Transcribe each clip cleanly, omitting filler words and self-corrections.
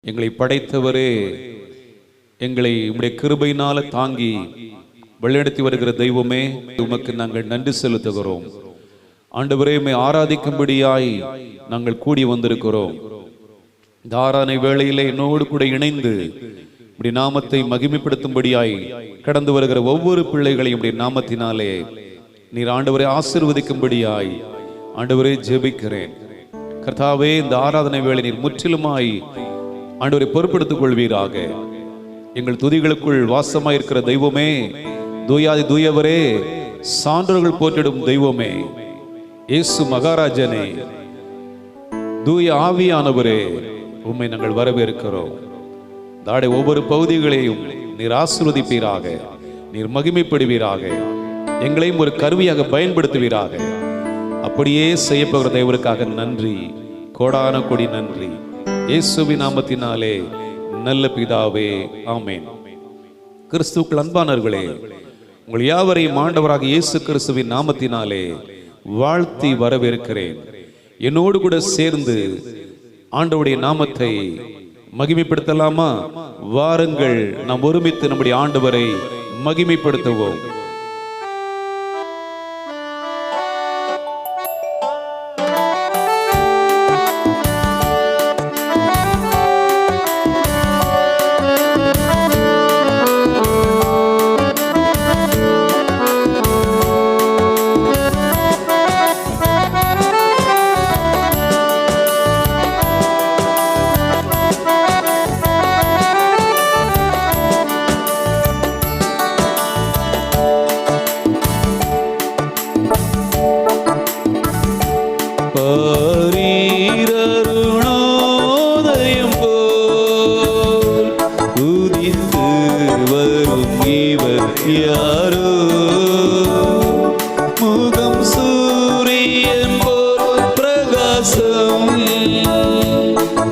எங்களை படைத்தவரே, எங்களை உம்முடைய கிருபையினால தாங்கி வழிநடத்தி வருகிற தெய்வமே, உமக்கு நாங்கள் நன்றி செலுத்துகிறோம். ஆண்டவரே, உம்மை ஆராதிக்கும்படியாய் நாங்கள் கூடி வந்திருக்கிறோம். இந்த ஆராதனை வேளையிலே என்னோடு கூட இணைந்து உம்முடைய நாமத்தை மகிமைப்படுத்தும்படியாய் கடந்து வருகிற ஒவ்வொரு பிள்ளைகளையும் உம்முடைய நாமத்தினாலே நீர் ஆண்டவரை ஆசீர்வதிக்கும்படியாய் ஆண்டவரே ஜெபிக்கிறேன். கர்த்தாவே, இந்த ஆராதனை வேளை நீர் முற்றிலுமாய் ஆண்டவரை பொறுப்பெடுத்துக் கொள்வீராக. எங்கள் துதிகளுக்குள் வாசமாயிருக்கிற தெய்வமே, தூயாதி தூயவரே, சான்றோர்கள் போற்றிடும் தெய்வமே, இயேசு மகாராஜனே, தூய ஆவியானவரே, உம்மை நாங்கள் வரவேற்கிறோம். தாடை ஒவ்வொரு பகுதிகளையும் நீர் ஆசீர்வதிப்பீராக, நீர் மகிமைப்படுவீராக, எங்களையும் ஒரு கருவியாக பயன்படுத்துவீராக. அப்படியே செய்யப்போகிற தேவருக்காக நன்றி, கோடான கொடி நன்றி. இயேசுவின் நாமத்தினாலே நல்ல பிதாவே, ஆமென். கிறிஸ்துவுக்குள் அன்பானவர்களே, உங்கள் யாவரையும் ஆண்டவராக இயேசு கிறிஸ்துவின் நாமத்தினாலே வாழ்த்தி வரவேற்கிறேன். என்னோடு கூட சேர்ந்து ஆண்டவருடைய நாமத்தை மகிமைப்படுத்தலாமா? வாருங்கள், நாம் ஒருமித்து நம்முடைய ஆண்டவரை மகிமைப்படுத்துவோம்.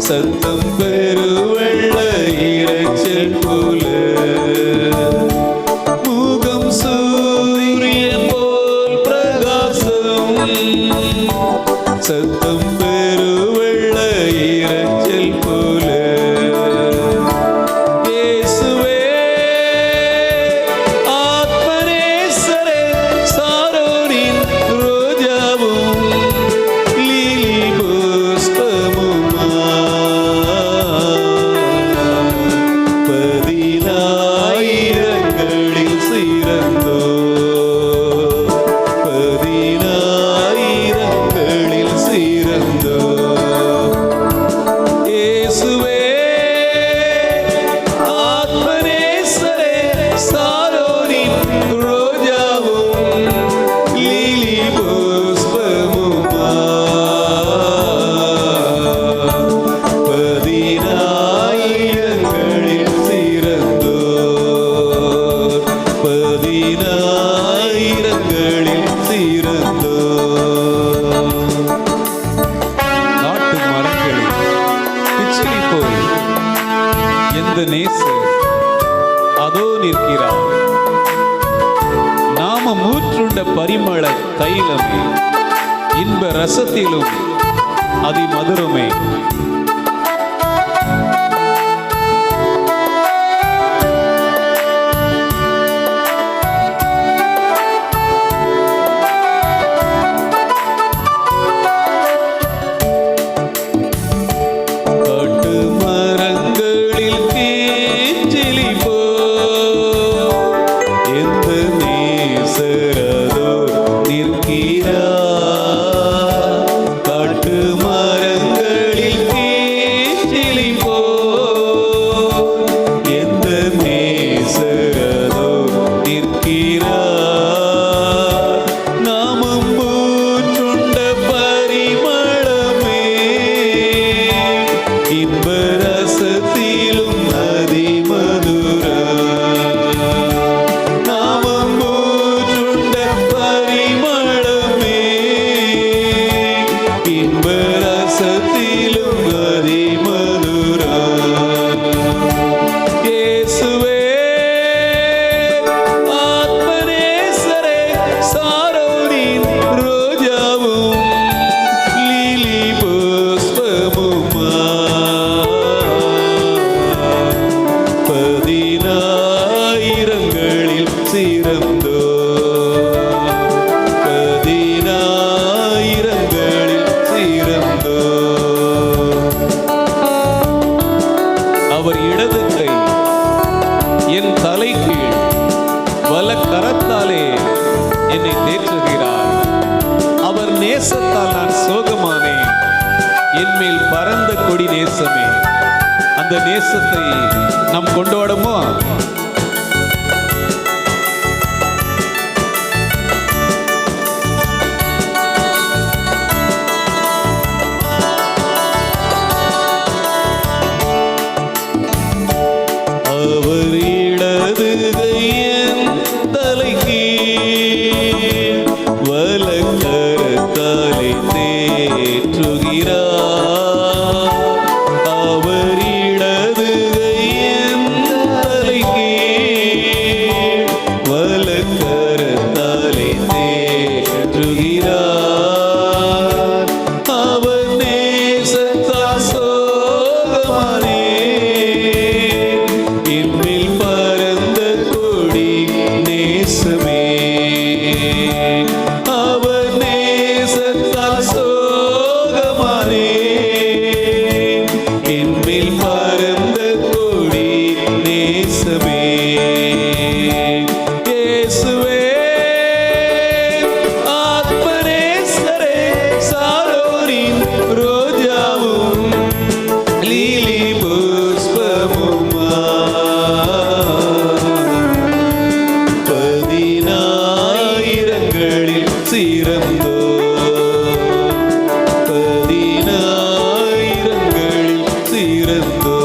சத்தம் பெருவெள்ள இரைச்சல் போல, முகம் சூரியன் போல் பிரகாசம். சத்தம் பெருவெள்ள இரைச்சல் போல, இயேசுவே ஆத்மநேசரே, சாரோனின் ரோஜாவும் லீலி புஷ்பமுமா, பதினாயிரங்களில் சிறந்தோ, பதினாயிரங்களில் சிறந்தோ. இயேசுவே ஆத்மநேசரே, சாரோனின் ரோஜாவும் லீலி புஷ்பமுமா, பதினாயிரங்களில் சிறந்தோ, பதினாயிரங்களில் சிறந்தோ. நாட்டு மரங்களில் பிச்சிலி போல் எந்த நேசர் அதோ நிற்கிறார். நாம மூற்றுண்ட பரிமள தைலமே, இன்ப ரசத்திலும் அதிமதுரமே. காட்டு மரங்களில் தேன்சிலி போல் எந்த நேசர் அதோ நிற்கிறார். காட்டு மரங்களில் நேசத்தால் நான் சோகமானேன். என்மேல் பரந்த கொடி நேசமே. அந்த நேசத்தை நாம் கொண்டாடுமோ? அவர் இடது கையின் தலைக்கு வலக்கரத்தாலே தேற்றுகிறார். அவர் இடது கையின் தலைக்கு வலக்கரத்தாலே தேற்றுகிறார். அவர் நேசத்தால் சோகமானேன். என்மேல் பரந்த கொடி நேசமே. அவர் நேசத்தால் சோகமானேன். என்மேல் பரந்த கொடி நேசமே. இயேசுவே ஆத்மநேசரே, சாரோரின் ரோஜாவும் லீலி புஷ்பமுமா. பதினாயிரங்களில் சிறந்தோ, பதினாயிரங்களில் சிறந்தோ.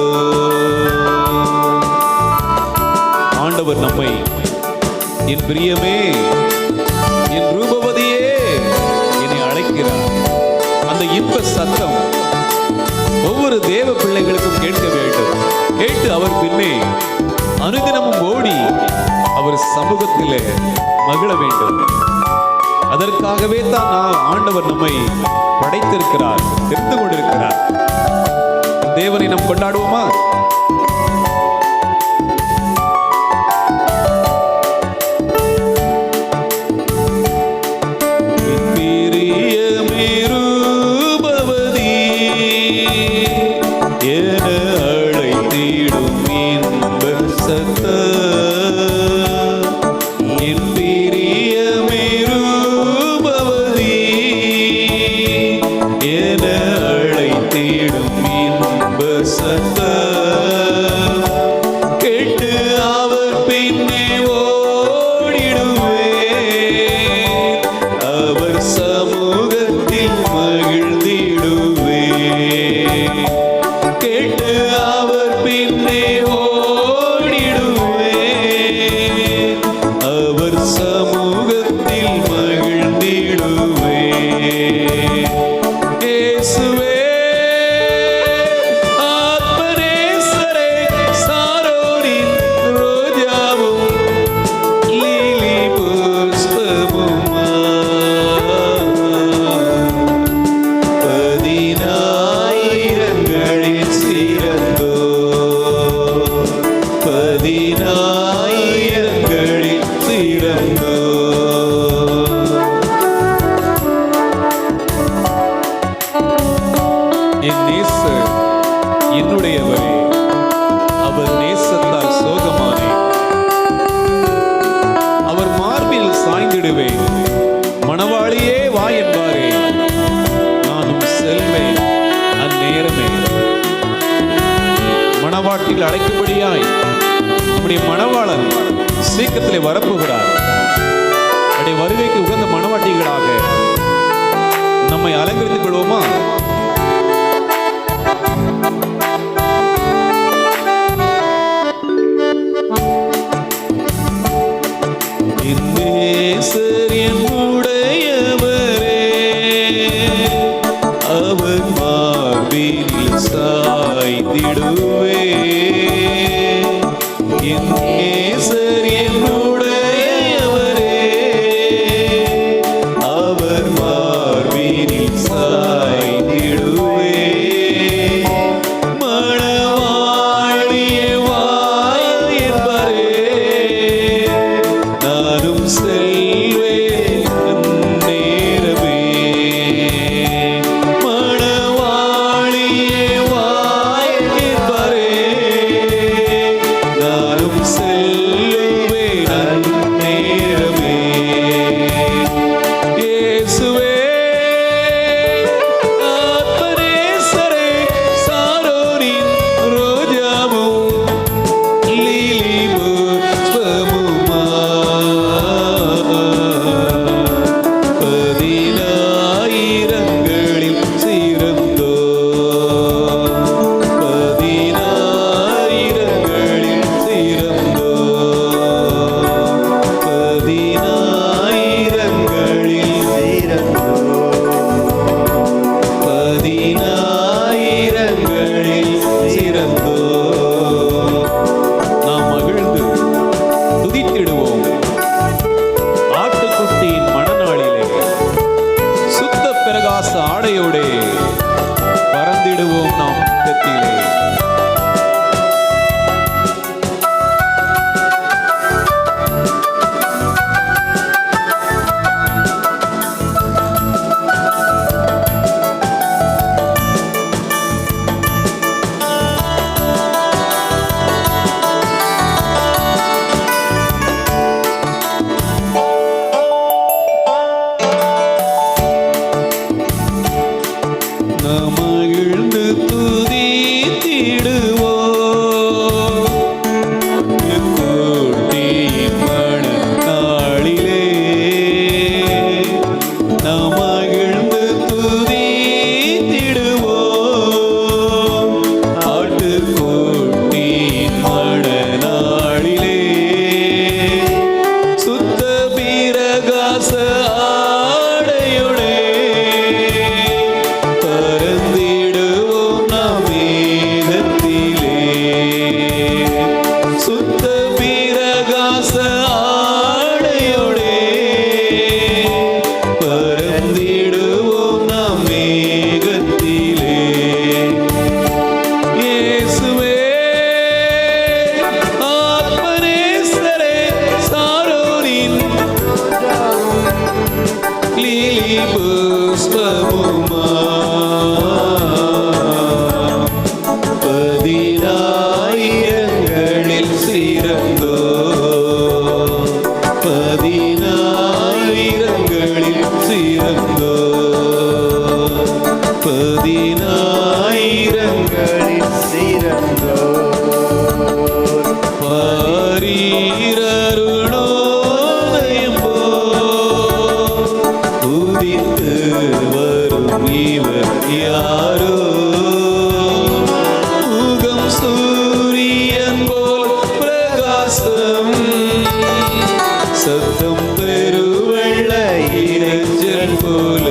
ஆண்டவர் நம்மை என் பிரியமே, என் ரூபவதியே என்னை அழைக்கிறார். அந்த இன்ப சத்தம் ஒவ்வொரு தேவ பிள்ளைகளுக்கும் கேட்க வேண்டும். கேட்டு அவர் பின்னே அனுதினமும் ஓடி அவர் சமூகத்திலே மகிழ வேண்டும். அதற்காகவே தான் ஆண்டவர் நம்மை படைத்திருக்கிறார், தெரிந்து கொண்டிருக்கிறார். தேவனை நாம் கொண்டாடுவோமா? பிரியமே ரூபவதி என அழைத்திடும் இன்ப சத்தம். என் பிரியமே ரூபவதி என அழைத்திடும் இன்ப சத்தம். கேட்டு அவர் பின்னே ஓடிடுவேன். அவர் சமூகத்தில் மகிழ்ந்திடுவேன். கேட்டு அவர் பின்னே ஓடிடுவேன். அவர் சமூகத்தில் மகிழ்ந்திடுவேன். இயேசுவே ஆத்மநேசரே, சாரோரின் ரோஜாவும் லீலி புஷ்பமுமா. பதினாயிரங்களில் சிறந்தோ, பதினாயிரங்களில் சிறந்தோ. என் நேசர் என்னுடையவரே, அவர் நேசத்தால் சோகமானேன். அவர் மார்பில் சாய்ந்திடுவேன். மணவாளியே வா என்பாரே, நானும் செல்வேன் அந்நேரமே. மணவாட்டில் அழைக்கும்படியாய் நம்முடைய மணவாளன் சீக்கிரத்திலே வரப்போகிறார். அவருடைய வருகைக்கு உகந்த மணவாட்டிகளாக நம்மை அலங்கரித்துக் கொள்வோமா? என் நேசர் என்னுடையவரே, அவர் மார்பில் சாய்ந்திடுவேன். என் நேசர் என்னுடையவரே, அவர் மார்பில் சாய்ந்திடுவேன். மணவாழியே வா என்பாரே, நானும் செல்வேன் அந்நேரமே. மணவாழியே வா என்பாரே, நானும் செல்வேன் துதித்திடுவோம். ஆட்டுக்குட்டியின் மணநாளிலே சுத்த பிரகாச ஆடையோடே பறந்திடுவோம் நாம் நித்தத்திலே. மகிழ்ந்து துதித்திடுவோம் ஆட்டுக்குட்டியின் மணநாளிலே. நாம் மகிழ்ந்து துதித்திடுவோம் ஆட்டுக்குட்டியின் மணநாளிலே. சுத்த பிரகாச ஆடையோடே பறந்திடுவோம் நாம் மேகத்திலே. சுத்த பிரகாச ஆடையோடே பறந்திடுவோம் நாம் மேகத்திலே. இயேசுவே ஆத்மநேசரே சாரோனின் லீலி புஷ்பமுமா பதினாயிரங்களில் சிறந்தோ பதினாயிரங்களில் சிறந்தோ பதினாயிரங்களில் சிறந்தோ பாரீரருணோதயம் போல் உதித்து வரும் இவர் யாரோ. உகம் சூரியன் போல் பிரகாசம் சத்தம் பெருவெள்ள இறைச்சல் போல.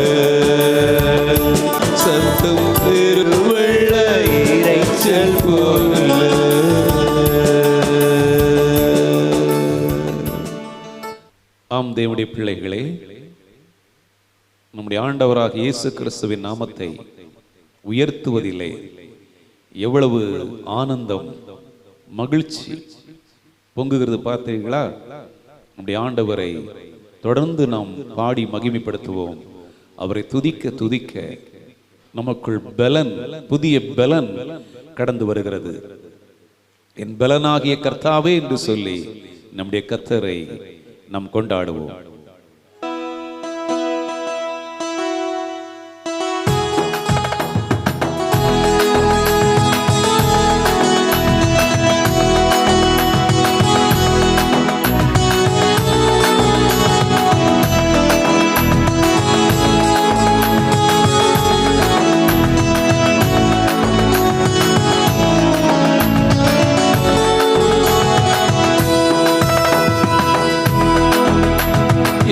சத்தம் பெருவெள்ள இறைச்சல் போல. ஆம் தேவனுடைய பிள்ளைகளே, நம்முடைய ஆண்டவராக இயேசு கிறிஸ்துவின் நாமத்தை உயர்த்துவதில்லை எவ்வளவு ஆனந்தம் மகிழ்ச்சி பொங்குகிறது பார்த்தீர்களா? நம்முடைய ஆண்டவரை தொடர்ந்து நாம் பாடி மகிமைப்படுத்துவோம். அவரை துதிக்க துதிக்க நமக்குள் பலன், புதிய பலன் கடந்து வருகிறது. என் பலனாகிய கர்த்தாவே என்று சொல்லி நம்முடைய கர்த்தரை நாம் கொண்டாடுவோம்.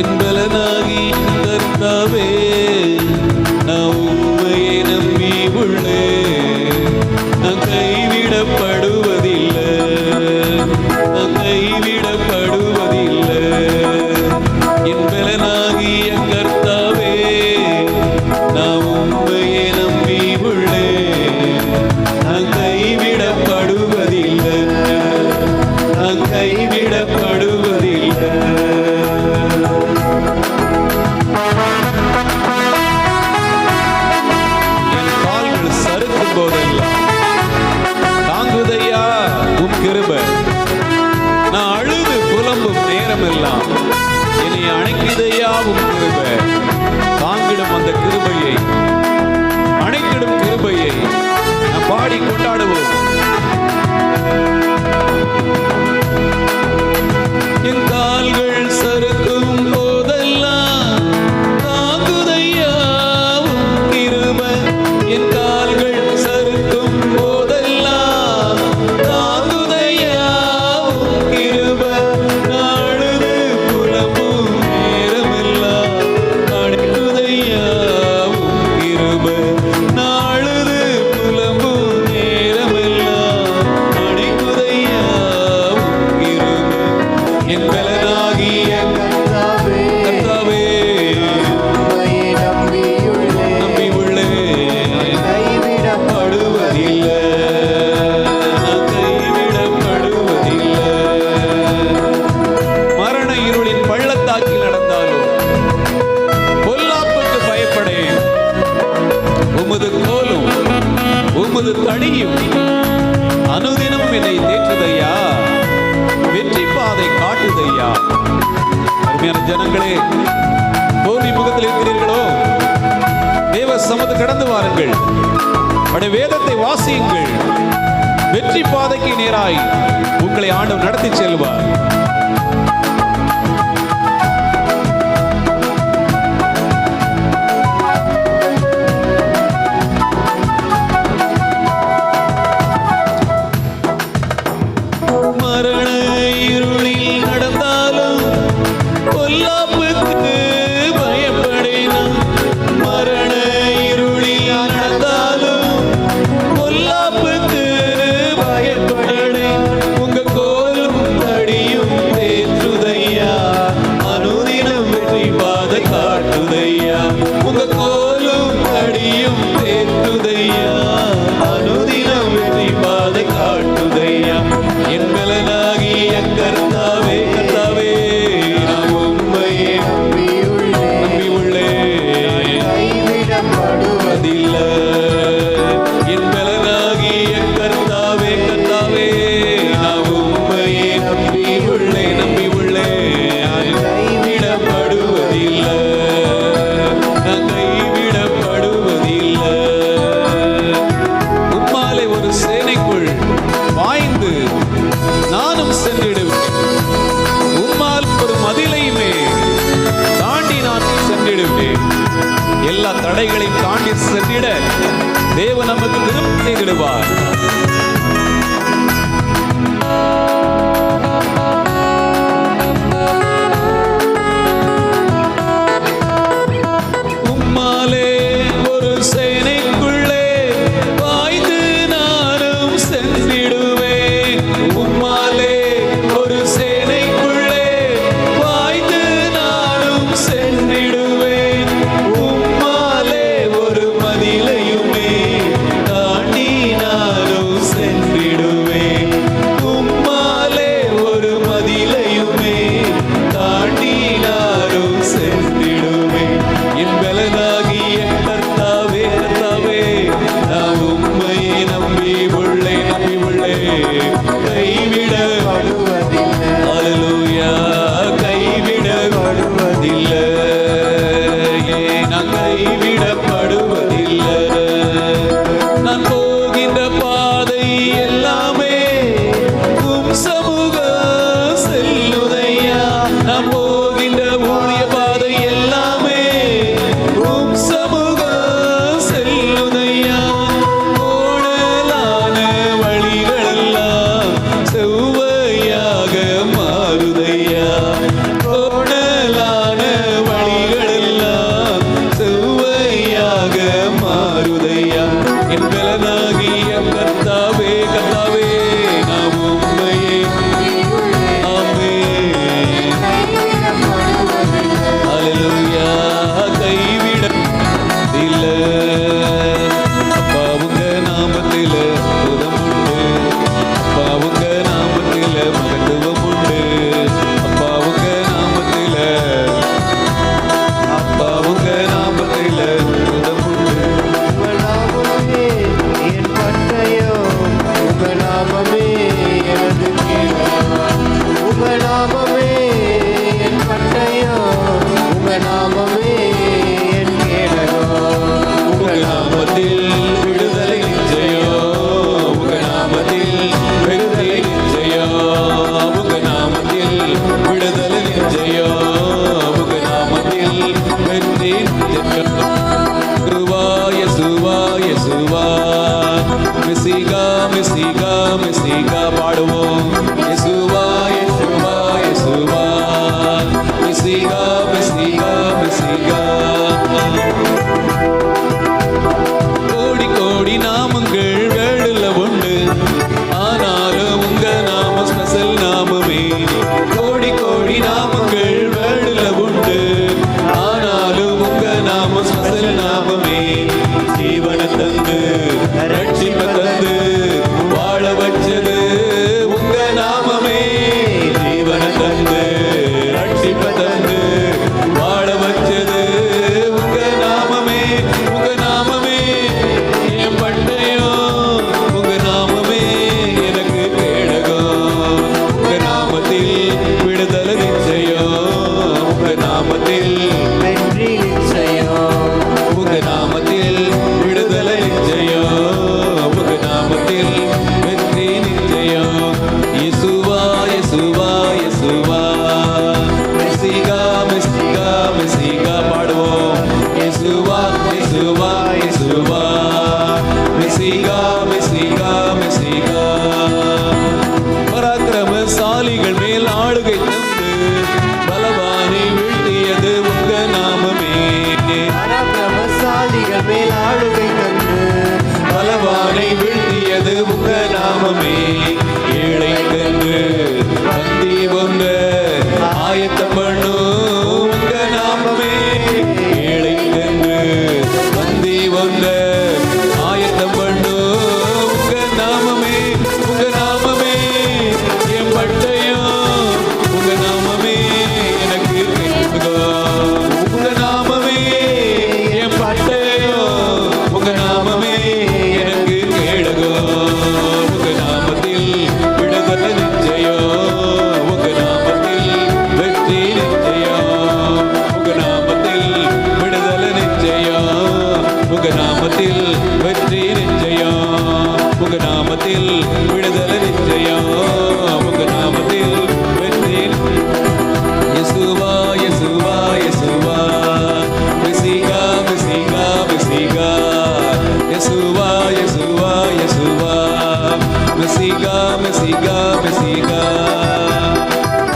என் பலனாகி கர்த்தாவே நான் உம்மையை நம்பி உள்ளேன். நான் கைவிடப்படுவதில்லை, நான் கைவிடப்படுவதில்லை. என் பலனாகிய கர்த்தாவே நான் உம்மையை நம்பி உள்ளேன். நான் கைவிடப்படுவதில்லை, நான் கைவிடப்படுவதில்லை. கிருபை நான் அழுது புலம்பும் நேரமெல்லாம் என்னை அணைக்கிதையா உம் கிருபை. தாங்கிடும் அந்த கிருபையை, அணைக்கிடும் கிருபையை நாம் பாடி கொண்டாடுவோம். என் கால்கள் சறுக்கும் போதெல்லாம் தாங்குதையா உம் கிருபை. என் கால்கள் சறுக்கும் போதெல்லாம் தாங்குதையா உம் கிருபை. நாளுது புலம்பும் நேரமெல்லாம் அணைக்குதையா உம் கிருபை. நாளுது புலம்பும் நேரமெல்லாம் அணைக்குதையா உம் கிருபை. என் பலனாகிய கர்த்தாவே, கர்த்தாவே உம்மையே நம்பியுள்ளேன். நம்பியுள்ளேன். கைவிடப்படுவதில்லை. நான் கைவிடப்படுவதில்லை. மரண இருளின் பள்ளத்தாக்கில் நடந்தாலும் பொல்லாப்புக்கு பயப்படேன். உமது கோலும் உமது தடியும் அனுதினம் என்னை தேற்றுதையா, வெற்றி பாதை காட்டுதையா. அருமையான ஜனங்களே, தோல்வி முகத்தில் இருக்கிறீர்களோ, தேவ சமது கடந்து வாருங்கள், அவருடைய வேதத்தை வாசியுங்கள். வெற்றி பாதைக்கு நேராய் உங்களை ஆண்டவர் நடத்தி செல்வார். மரண இருளில் நடந்தாலும் பொல்லாப்புக்கு பயப்படேன். மரண இருளில் நடந்தாலும் பொல்லாப்புக்கு பயப்படேன். உங்க கோலும் தடியும் தேற்றுதையா, அனுதினம் வெற்றி பாதை காட்டுதையா. உங்க கோலும் தடியும் தேற்றுதையா, அனுதினம் வெற்றி பாதை காட்டுதையா. என் பலனாகிய கர்த்தாவே, கர்த்தாவே நான் உம்மையே நம்பியுள்ளேன். நம்பியுள்ளேன். கைவிடப்படுவதில்லை. என் பலனாகிய கர்த்தாவே, கர்த்தாவே நான் உம்மையே நம்பியுள்ளேன். நம்பியுள்ளேன். கைவிடப்படுவதில்லை. நான் கைவிடப்படுவதில்லை. உம்மாலே ஒரு சேனைக்குள் பாய்ந்து நானும் சென்றிடுவேன். உம்மால் ஒரு மதிலையுமே தாண்டி நான் சென்றிடுவேன். எல்லா தடைகளையும் தாண்டி சென்றிட தேவன் நமக்கு திரும்ப செய்திடுவார். உம்மாலே ஒரு சேனைக்குள்ளே பாய்ந்து நானும் சென்றிடுவேன். உம்மாலே ஒரு சேனைக்குள்ளே பாய்ந்து நானும் சென்றிடுவேன். உம்மாலே ஒரு மதிலையுமே தாண்டி நானும் ஆயத்தம் பண்ணும் உங்க நாமமே ஏழைக்கென்று வந்தி வந்த ஆயத்தம் பண்ணும் உங்க நாமமே என் பட்டயம் உங்க நாமமே எனக்கு கேட்கும் உங்க நாமமே என் பட்டயம் உங்க நாமமே எனக்கு கேடுகும் உங்க நாமத்தில் விடுதலை நிச்சயம் உங்க நாமத்தில் வெற்றி நிச்சயம் உங்க நாமத்தில் விடுதலை நிச்சயம் உங்க நாமத்தில் வெற்றி நிச்சயம் உங்க நாமத்தில் விடுதலை நிச்சயம் உங்க நாமத்தில் வெற்றி யேசுவா யேசுவா யேசுவா மெசிகா மெசிகா மெசிகா யேசுவா யேசுவா யேசுவா மெசிகா மெசிகா மெசிகா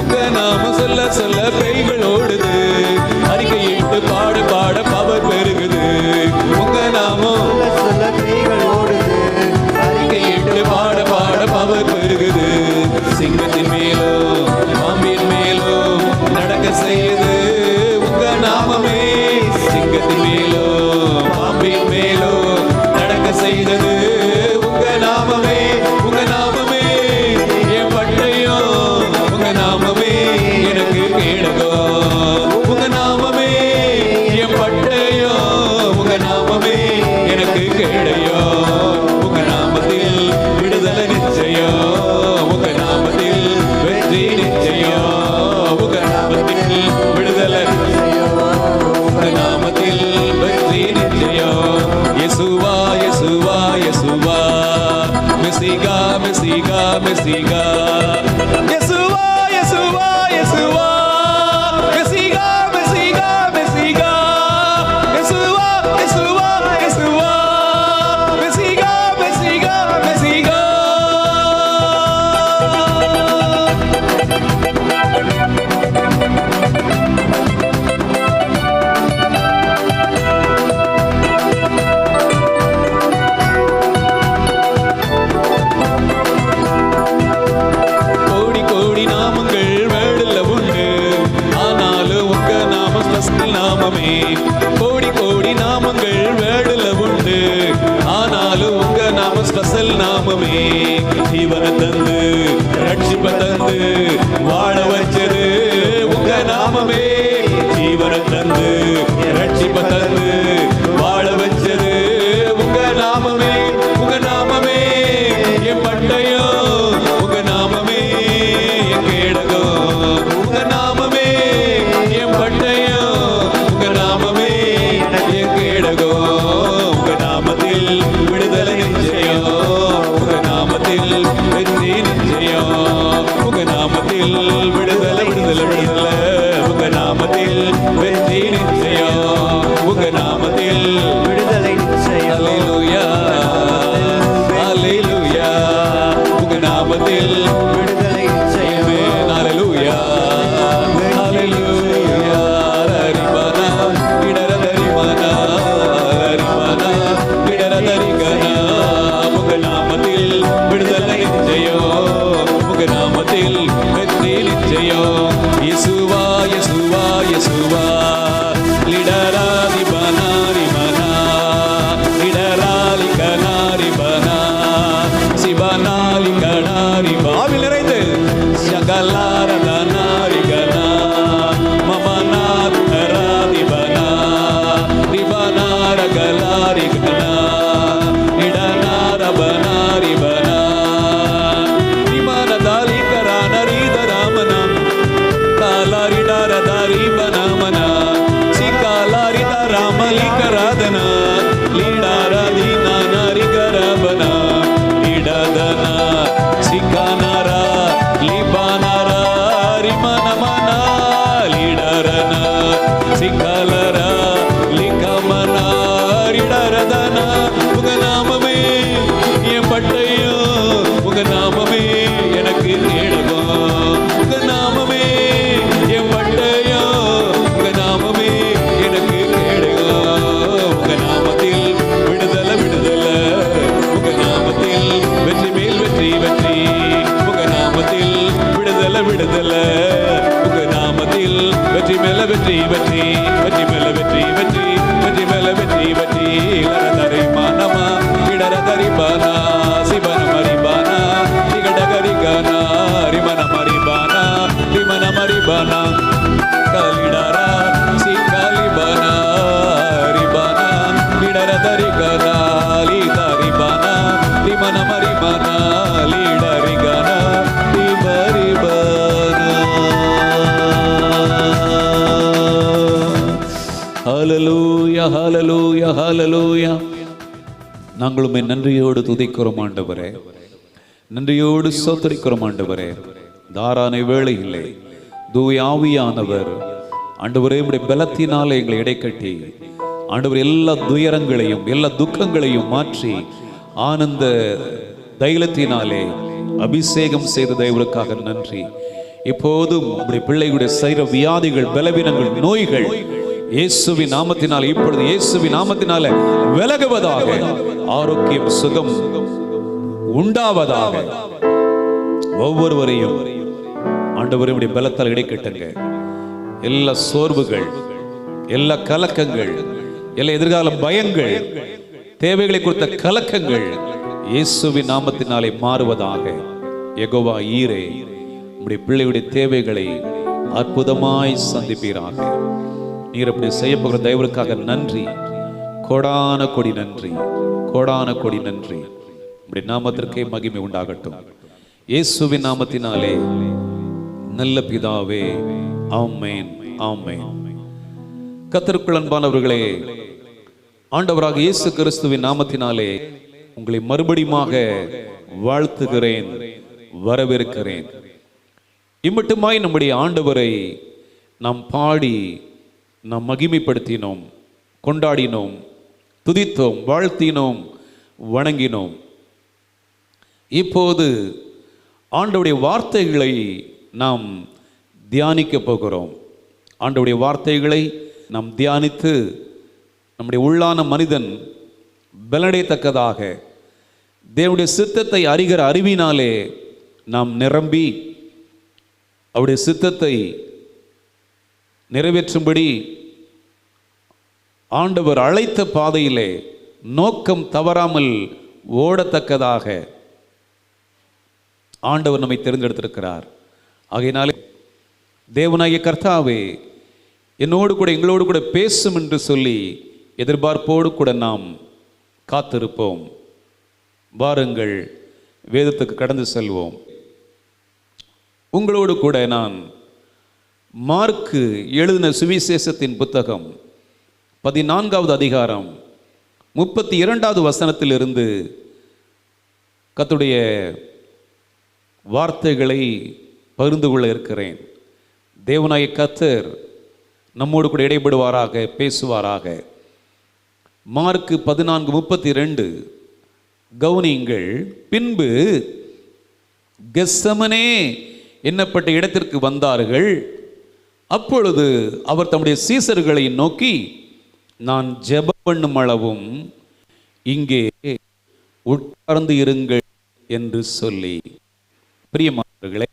உங்க நாம சொல்ல சொல்ல பேய்கள் ஓடுது அறிக்கையிட்டு பாட பாட பவர் பெருகுது உங்க நாமம் சொல்ல பேய்கள் ஓடுது அறிக்கையிட்டு பாட பாட பவர் பெருகுது சிங்கத்தின் மேலோ பாம்பின் மேலோ நடக்க செய்யுது உங்க நாமமே சிங்கத்தின் மேலோ பாம்பின் மேலோ நடக்க செய்தது உங்க நாமமே என் பட்டயம் உங்க நாமமே எனக்கு கேடகம் உங்க நாமமே என் பட்டயம் உங்க நாமமே எனக்கு கேடயம் உங்க நாமத்தில் விடுதலை நிச்சயம் உங்க நாமத்தில் வெற்றி நிச்சயம் உங்க நாமத்தில் விடுதலை உங்க நாமத்தில் வெற்றி நிச்சயம் யேசுவா யேசுவா யேசுவா மெசிகா மெசிகா மெசிகா யேசுவா யேசுவா யேசுவா மெசிகா மெசிகா மெசிகா யேசுவா யேசுவா யேசுவா மெசிகா மெசிகா மெசிகா கோடி கோடி நாமங்கள் வேடுல உண்டு ஆனாலும் உங்க நாம ஸ்பெஷல் நாமமே கோடி கோடி நாமங்கள் வேடுல உண்டு ஆனாலும் உங்க நாம ஸ்பெஷல் நாமமே ஜீவன தந்து ரட்சிப்ப தந்து வாழ வச்சது உங்க நாமமே ஜீவன தந்து ரட்சிப்ப தந்து வாழ வச்சது உங்க நாமமே என் பட்டயம் உங்க நாமமே என் கேடகம் உங்க நாமமே என் பட்டயம் உங்க நாமமே என் கேடகம் உங்க நாமத்தில் விடுதலை நிச்சயம் உங்க நாமத்தில் வெற்றி நிச்சயம் உங்க நாமத்தில் விடுதலை விடுதலை விடுதலை உங்க நாமத்தில் வெற்றி நிச்சயம் உங்க நாமத்தில் விடுதலை நிச்சயம் அல்லேலூயா அல்லேலூயா உங்க நாமத்தில் விடுதலை நிச்சயம் அல்லேலூயா அல்லேலூயா ஹரிபனா இடரதரிமனா ஹரிபனா இடரதரிகனா உங்க நாமத்தில் விடுதலை நிச்சயம் உங்க நாமத்தில் வெற்றி நிச்சயம் யேசுவா யேசுவா யேசுவா லிடராதி பனாரி மனா இடராலி கனாரி பனா சிவனாலி கனாரி பாவில் நிறைந்து சகலார தனாரி கனா மமநாத் கராதி பனா ரிபனார கலாரி கனா இடனார பனாரி பனா ரிமன தாலி கரான ரீத ராமனா காலாரி மேல வெற்றி வெற்றி வெற்றி மேல வெற்றி வெற்றி வெற்றி மேல வெற்றி வெற்றி லரதரி மானமா இடர தரிபானா சிவன மரிபானா இகடகரிகானா ரிமன மரிபானா ரிமன மரிபானா கலிடரா சிகாலிபானா ரிபானா இடர தரிகானா லிதரிபானா ரிமன மரிபானா லிடரிகானா ரிமரிபானா. ஹல்லேலூயா ஹல்லேலூயா ஹல்லேலூயா. நாங்களும் நன்றியோடு துதிக்கிறோம் ஆண்டவரே, நன்றியோடு ஸ்தோத்திரிக்கிறோம் ஆண்டவரே. தாரான வேளையிலே தூய ஆவியானவர் ஆண்டவரே உம்முடைய பலத்தினாலே எங்களை இடைக்கட்டி ஆண்டவர் எல்லா துயரங்களையும் எல்லா துக்கங்களையும் மாற்றி ஆனந்த தைலத்தினாலே அபிஷேகம் செய்த தேவனுக்காக நன்றி. இப்போதும் உம்முடைய பிள்ளைகளுடைய சரீர வியாதிகள், பலவீனங்கள், நோய்கள் இயேசுவின் நாமத்தினாலே இப்பொழுது இயேசுவின் நாமத்தினாலே விலகுவதாக, ஆரோக்கியம் சுகம் உண்டாவதாக. ஒவ்வொருவரையும் ஆண்டவருடைய பலத்தால் இடைக்கட்டுங்க. எல்லா சோர்வுகள், எல்லா கலக்கங்கள், எல்லா எதிர்கால பயங்கள், தேவைகளை கொடுத்த கலக்கங்கள் இயேசுவின் நாமத்தினாலே மாறுவதாக. யெகோவா ஈரே, உம்முடைய பிள்ளையுடைய தேவைகளை அற்புதமாய் சந்திப்பீராக. நீர் அப்படி செய்ய போகிற தயவுக்காக நன்றி. கோடான கொடி நன்றி, கோடான கொடி நன்றி. உம்முடைய நாமத்திற்கே மகிமை உண்டாகட்டும். இயேசுவின் நாமத்தினாலே நல்ல பிதாவே, ஆமென் ஆமென். கர்த்தருக்குள் அன்பானவர்களே, ஆண்டவராக இயேசு கிறிஸ்துவின் நாமத்தினாலே உங்களை மறுபடியுமாக வாழ்த்துகிறேன், வரவேற்கிறேன். இம்மட்டுமாய் நம்முடைய ஆண்டவரை நாம் பாடி நாம் மகிமைப்படுத்தினோம், கொண்டாடினோம், துதித்தோம், வாழ்த்தினோம், வணங்கினோம். இப்போது ஆண்டவருடைய வார்த்தைகளை நாம் தியானிக்க போகிறோம். ஆண்டவருடைய வார்த்தைகளை நாம் தியானித்து நம்முடைய உள்ளான மனிதன் பலனடையத்தக்கதாக தேவனுடைய சித்தத்தை அறிகிற அறிவினாலே நாம் நிரம்பி அவருடைய சித்தத்தை நிறைவேற்றும்படி ஆண்டவர் அழைத்த பாதையிலே நோக்கம் தவறாமல் ஓடத்தக்கதாக ஆண்டவர் நம்மை தேர்ந்தெடுத்திருக்கிறார். ஆகையினாலே தேவனாகிய கர்த்தாவே, என்னோடு கூட எங்களோடு கூட பேசும் என்று சொல்லி எதிர்பார்ப்போடு கூட நாம் காத்திருப்போம். வாருங்கள், வேதத்துக்கு கடந்து செல்வோம். உங்களோடு கூட நான் மார்க்கு எழுதின சுவிசேஷத்தின் புத்தகம் 14வது அதிகாரம் 32வது வசனத்திலிருந்து கர்த்தருடைய வார்த்தைகளை பகிர்ந்து கொள்ள இருக்கிறேன். தேவனாகிய கர்த்தர் நம்மோடு கூட இடைபடுவாராக, பேசுவாராக. மார்க்கு 14:32 கவனியுங்கள். பின்பு கெத்செமனே என்னப்பட்ட இடத்திற்கு வந்தார்கள். அப்பொழுது அவர் தம்முடைய சீசர்களை நோக்கி, நான் ஜெபம் பண்ணும் அளவும் இங்கே உட்கார்ந்து இருங்கள் என்று சொல்லி. பிரியமானவர்களே,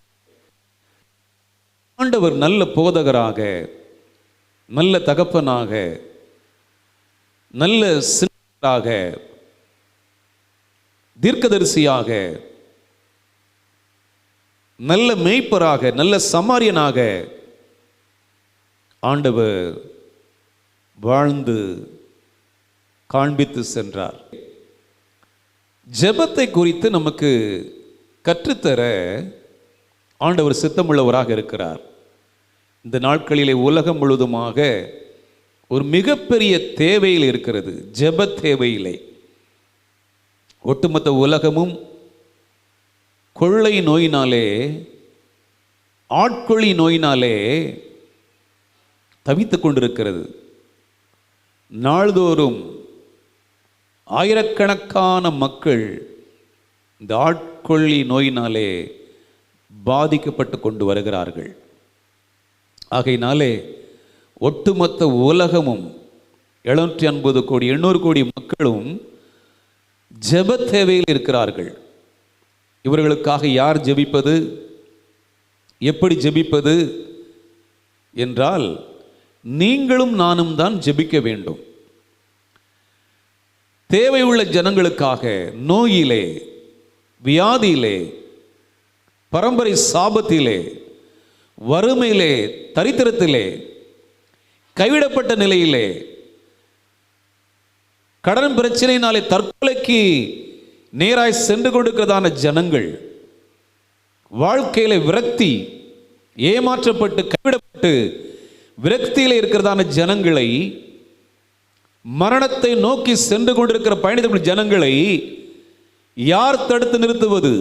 ஆண்டவர் நல்ல போதகராக, நல்ல தகப்பனாக, நல்ல சின்னராக, தீர்க்கதரிசியாக, நல்ல மேய்ப்பராக, நல்ல சமாரியனாக ஆண்டவர் வாழ்ந்து காண்பித்து சென்றார். ஜெபத்தை குறித்து நமக்கு கற்றுத்தர ஆண்டவர் சித்தமுள்ளவராக இருக்கிறார். இந்த நாட்களிலே உலகம் முழுவதுமாக ஒரு மிகப்பெரிய தேவையில் இருக்கிறது, ஜெப தேவையிலே. ஒட்டுமொத்த உலகமும் கொள்ளை நோயினாலே, ஆட்கொள்ளி நோயினாலே தவித்துக் கொண்டிருக்கிறது. நாள்தோறும் ஆயிரக்கணக்கான மக்கள் இந்த ஆட்கொள்ளி நோயினாலே பாதிக்கப்பட்டு கொண்டு வருகிறார்கள். ஆகையினாலே ஒட்டுமொத்த உலகமும் 750 கோடி 800 கோடி மக்களும் ஜெப தேவையில் இருக்கிறார்கள். இவர்களுக்காக யார் ஜெபிப்பது, எப்படி ஜெபிப்பது என்றால், நீங்களும் நானும் தான் ஜெபிக்க வேண்டும். தேவையுள்ள ஜனங்களுக்காக, நோயிலே, வியாதியிலே, பரம்பரை சாபத்திலே, வறுமையிலே, தரித்திரத்திலே, கைவிடப்பட்ட நிலையிலே, கடன் பிரச்சனையினாலே தற்கொலைக்கு நேராய் சென்று கொண்டிருக்கிறதான ஜனங்கள், வாழ்க்கையில விரக்தி, ஏமாற்றப்பட்டு கைவிடப்பட்டு விரக்தியில இருக்கிறதான ஜனங்களை, மரணத்தை நோக்கி சென்று கொண்டிருக்கிற பயணித்த ஜனங்களை யார் தடுத்து நிறுத்துவது?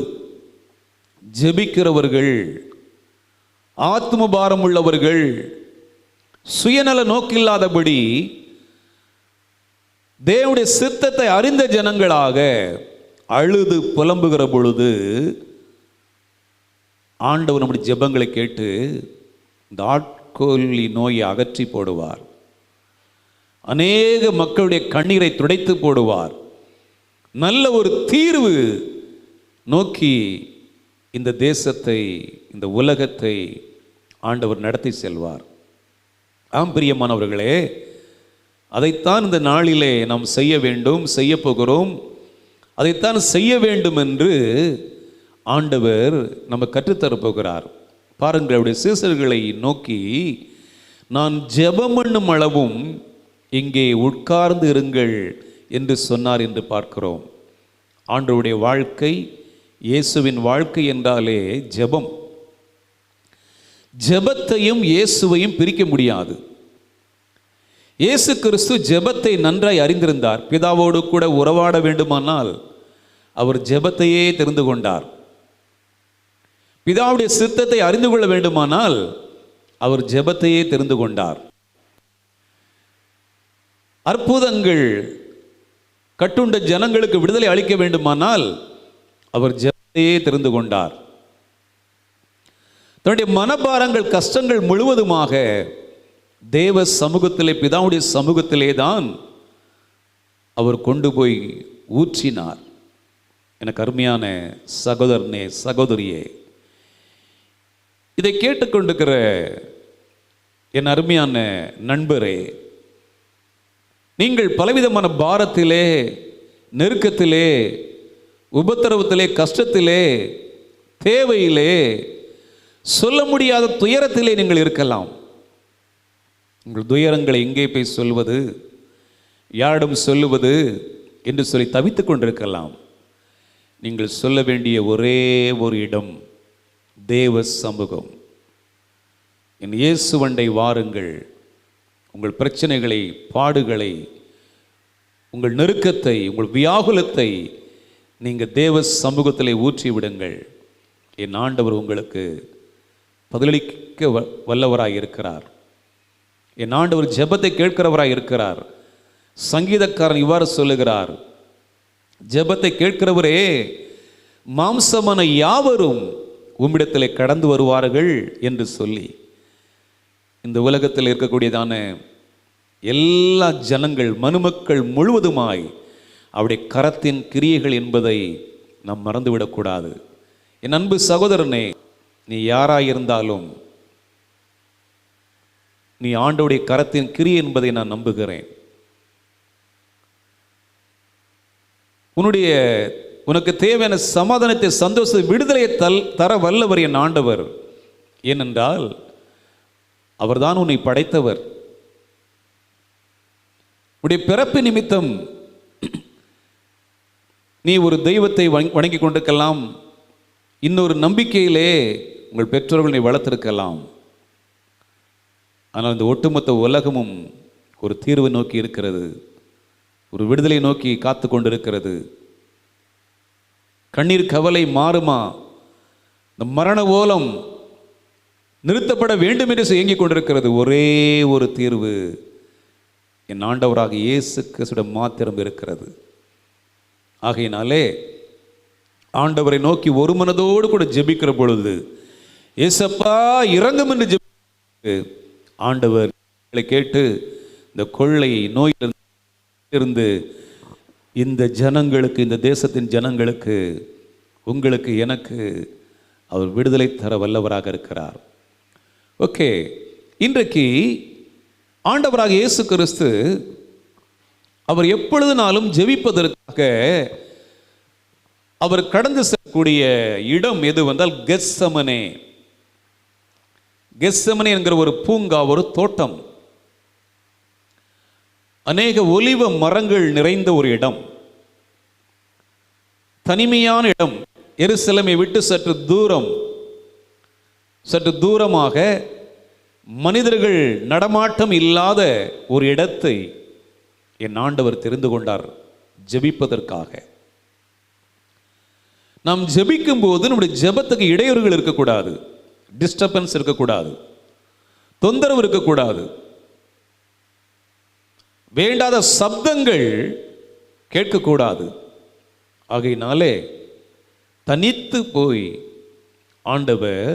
ஜெபிக்கிறவர்கள், ஆத்ம பாரம் உள்ளவர்கள், சுயநல நோக்கில்லாதபடி தேவனுடைய சித்தத்தை அறிந்த ஜனங்களாக அழுது புலம்புகிற பொழுது ஆண்டவர் நம்முடைய ஜெபங்களை கேட்டு இந்த ஆட்கொல்லி நோயை அகற்றி போடுவார். அநேக மக்களுடைய கண்ணீரை துடைத்து போடுவார். நல்ல ஒரு தீர்வு நோக்கி இந்த தேசத்தை, இந்த உலகத்தை ஆண்டவர் நடத்தி செல்வார். ஆம் பிரியமானவர்களே, அதைத்தான் இந்த நாளிலே நாம் செய்ய வேண்டும், செய்ய போகிறோம். அதைத்தான் செய்ய வேண்டும் என்று ஆண்டவர் நம்ம கற்றுத்தரப்போகிறார். பாருங்கள், அவருடைய சீசர்களை நோக்கி, நான் ஜெபம் பண்ணும் அளவும் இங்கே உட்கார்ந்து இருங்கள் என்று சொன்னார் என்று பார்க்கிறோம். ஆண்டவருடைய வாழ்க்கை, இயேசுவின் வாழ்க்கை என்றாலே ஜெபம். ஜெபத்தையும் இயேசுவையும் பிரிக்க முடியாது. இயேசு கிறிஸ்து ஜெபத்தை நன்றாய் அறிந்திருந்தார். பிதாவோடு கூட உறவாட வேண்டுமானால் அவர் ஜெபத்தையே தெரிந்து கொண்டார். பிதாவுடைய சித்தத்தை அறிந்து கொள்ள வேண்டுமானால் அவர் ஜெபத்தையே தெரிந்து கொண்டார். அற்புதங்கள் கட்டுண்ட ஜனங்களுக்கு விடுதலை அளிக்க வேண்டுமானால் அவர் ஜெபத்தையே தெரிந்து கொண்டார். தன்னுடைய மனபாரங்கள், கஷ்டங்கள் முழுவதுமாக தேவ சமூகத்திலே, பிதாவுடைய சமூகத்திலே தான் அவர் கொண்டு போய் ஊற்றினார். எனக்கு அருமையான சகோதரனே, சகோதரியே, இதை கேட்டுக்கொண்டிருக்கிற என் அருமையான நண்பரே, நீங்கள் பலவிதமான பாரத்திலே, நெருக்கத்திலே, உபத்திரவத்திலே, கஷ்டத்திலே, தேவையிலே, சொல்ல முடியாத துயரத்திலே நீங்கள் இருக்கலாம். உங்கள் துயரங்களை எங்கே போய் சொல்வது, யாரிடம் சொல்லுவது என்று சொல்லி தவித்துக் கொண்டிருக்கலாம். நீங்கள் சொல்ல வேண்டிய ஒரே ஒரு இடம் தேவ சமூகம். என் இயேசுவண்டை வாருங்கள். உங்கள் பிரச்சனைகளை, பாடுகளை, உங்கள் நெருக்கத்தை, உங்கள் வியாகுலத்தை நீங்கள் தேவ சமூகத்திலே ஊற்றி விடுங்கள். என் ஆண்டவர் உங்களுக்கு பதிலளிக்க வல்லவராய் இருக்கிறார். என் ஆண்டவர் ஜெபத்தை கேட்கிறவராய் இருக்கிறார். சங்கீதக்காரன் இவ்வாறு சொல்லுகிறார், ஜெபத்தை கேட்கிறவரே, மாம்சமான யாவரும் உம்மிடத்திலே கடந்து வருவார்கள் என்று சொல்லி, இந்த உலகத்தில் இருக்கக்கூடியதான எல்லா ஜனங்கள், மனுமக்கள் முழுவதுமாய் அவருடைய கரத்தின் கிரியைகள் என்பதை நாம் மறந்துவிடக்கூடாது. என் அன்பு சகோதரனே, நீ யாராயிருந்தாலும் நீ ஆண்டவருடைய கரத்தின் கிரியை என்பதை நான் நம்புகிறேன். உனக்கு தேவையான சமாதானத்தை, சந்தோஷத்தை, விடுதலையை தர வல்லவர் என் ஆண்டவர். ஏனென்றால் அவர்தான் உன்னை படைத்தவர். உன்னுடைய பிறப்பு நிமித்தம் நீ ஒரு தெய்வத்தை வணங்கி கொண்டிருக்கலாம். இன்னொரு நம்பிக்கையிலே உங்கள் பெற்றோர்கள் நீ வளர்த்திருக்கலாம். ஆனால் இந்த ஒட்டுமொத்த உலகமும் ஒரு தீர்வை நோக்கி இருக்கிறது, ஒரு விடுதலை நோக்கி காத்து கொண்டிருக்கிறது. கண்ணீர் கவலை மாறுமா? இந்த மரண ஓலம் நிறுத்தப்பட வேண்டும் என்று இயங்கிக் கொண்டிருக்கிறது. ஒரே ஒரு தீர்வு என் ஆண்டவராக இயேசு கிறிஸ்துவிடம் மாத்திரம் இருக்கிறது. ஆகையினாலே ஆண்டவரை நோக்கி ஒரு மனதோடு கூட ஜெபிக்கிற பொழுது, ஏசப்பா இரங்கும் என்று ஜெபி, ஆண்டவர் கேட்டு இந்த கொள்ளை நோயிலிருந்து இந்த ஜனங்களுக்கு, இந்த தேசத்தின் ஜனங்களுக்கு, உங்களுக்கு, எனக்கு அவர் விடுதலை தர வல்லவராக இருக்கிறார். ஓகே, இன்றைக்கு ஆண்டவராக இயேசு கிறிஸ்து அவர் எப்பொழுதுனாலும் ஜெபிப்பதற்காக அவர் கடந்து செல்லக்கூடிய இடம் எது வந்தால் கெத்செமனே. கெத்செமனே என்கிற ஒரு பூங்கா, ஒரு தோட்டம், அநேக ஒலிவ மரங்கள் நிறைந்த ஒரு இடம், தனிமையான இடம். எருசலேமை விட்டு சற்று தூரமாக மனிதர்கள் நடமாட்டம் இல்லாத ஒரு இடத்தை என் ஆண்டவர் தெரிந்து கொண்டார் ஜெபிப்பதற்காக. நாம் ஜெபிக்கும் போது நம்முடைய ஜெபத்துக்கு இடையூறுகள் இருக்கக்கூடாது, டிஸ்டர்பன்ஸ் இருக்கக்கூடாது, தொந்தரவு இருக்கக்கூடாது, வேண்டாத சப்தங்கள் கேட்கக்கூடாது. ஆகையினாலே தனித்து போய் ஆண்டவர்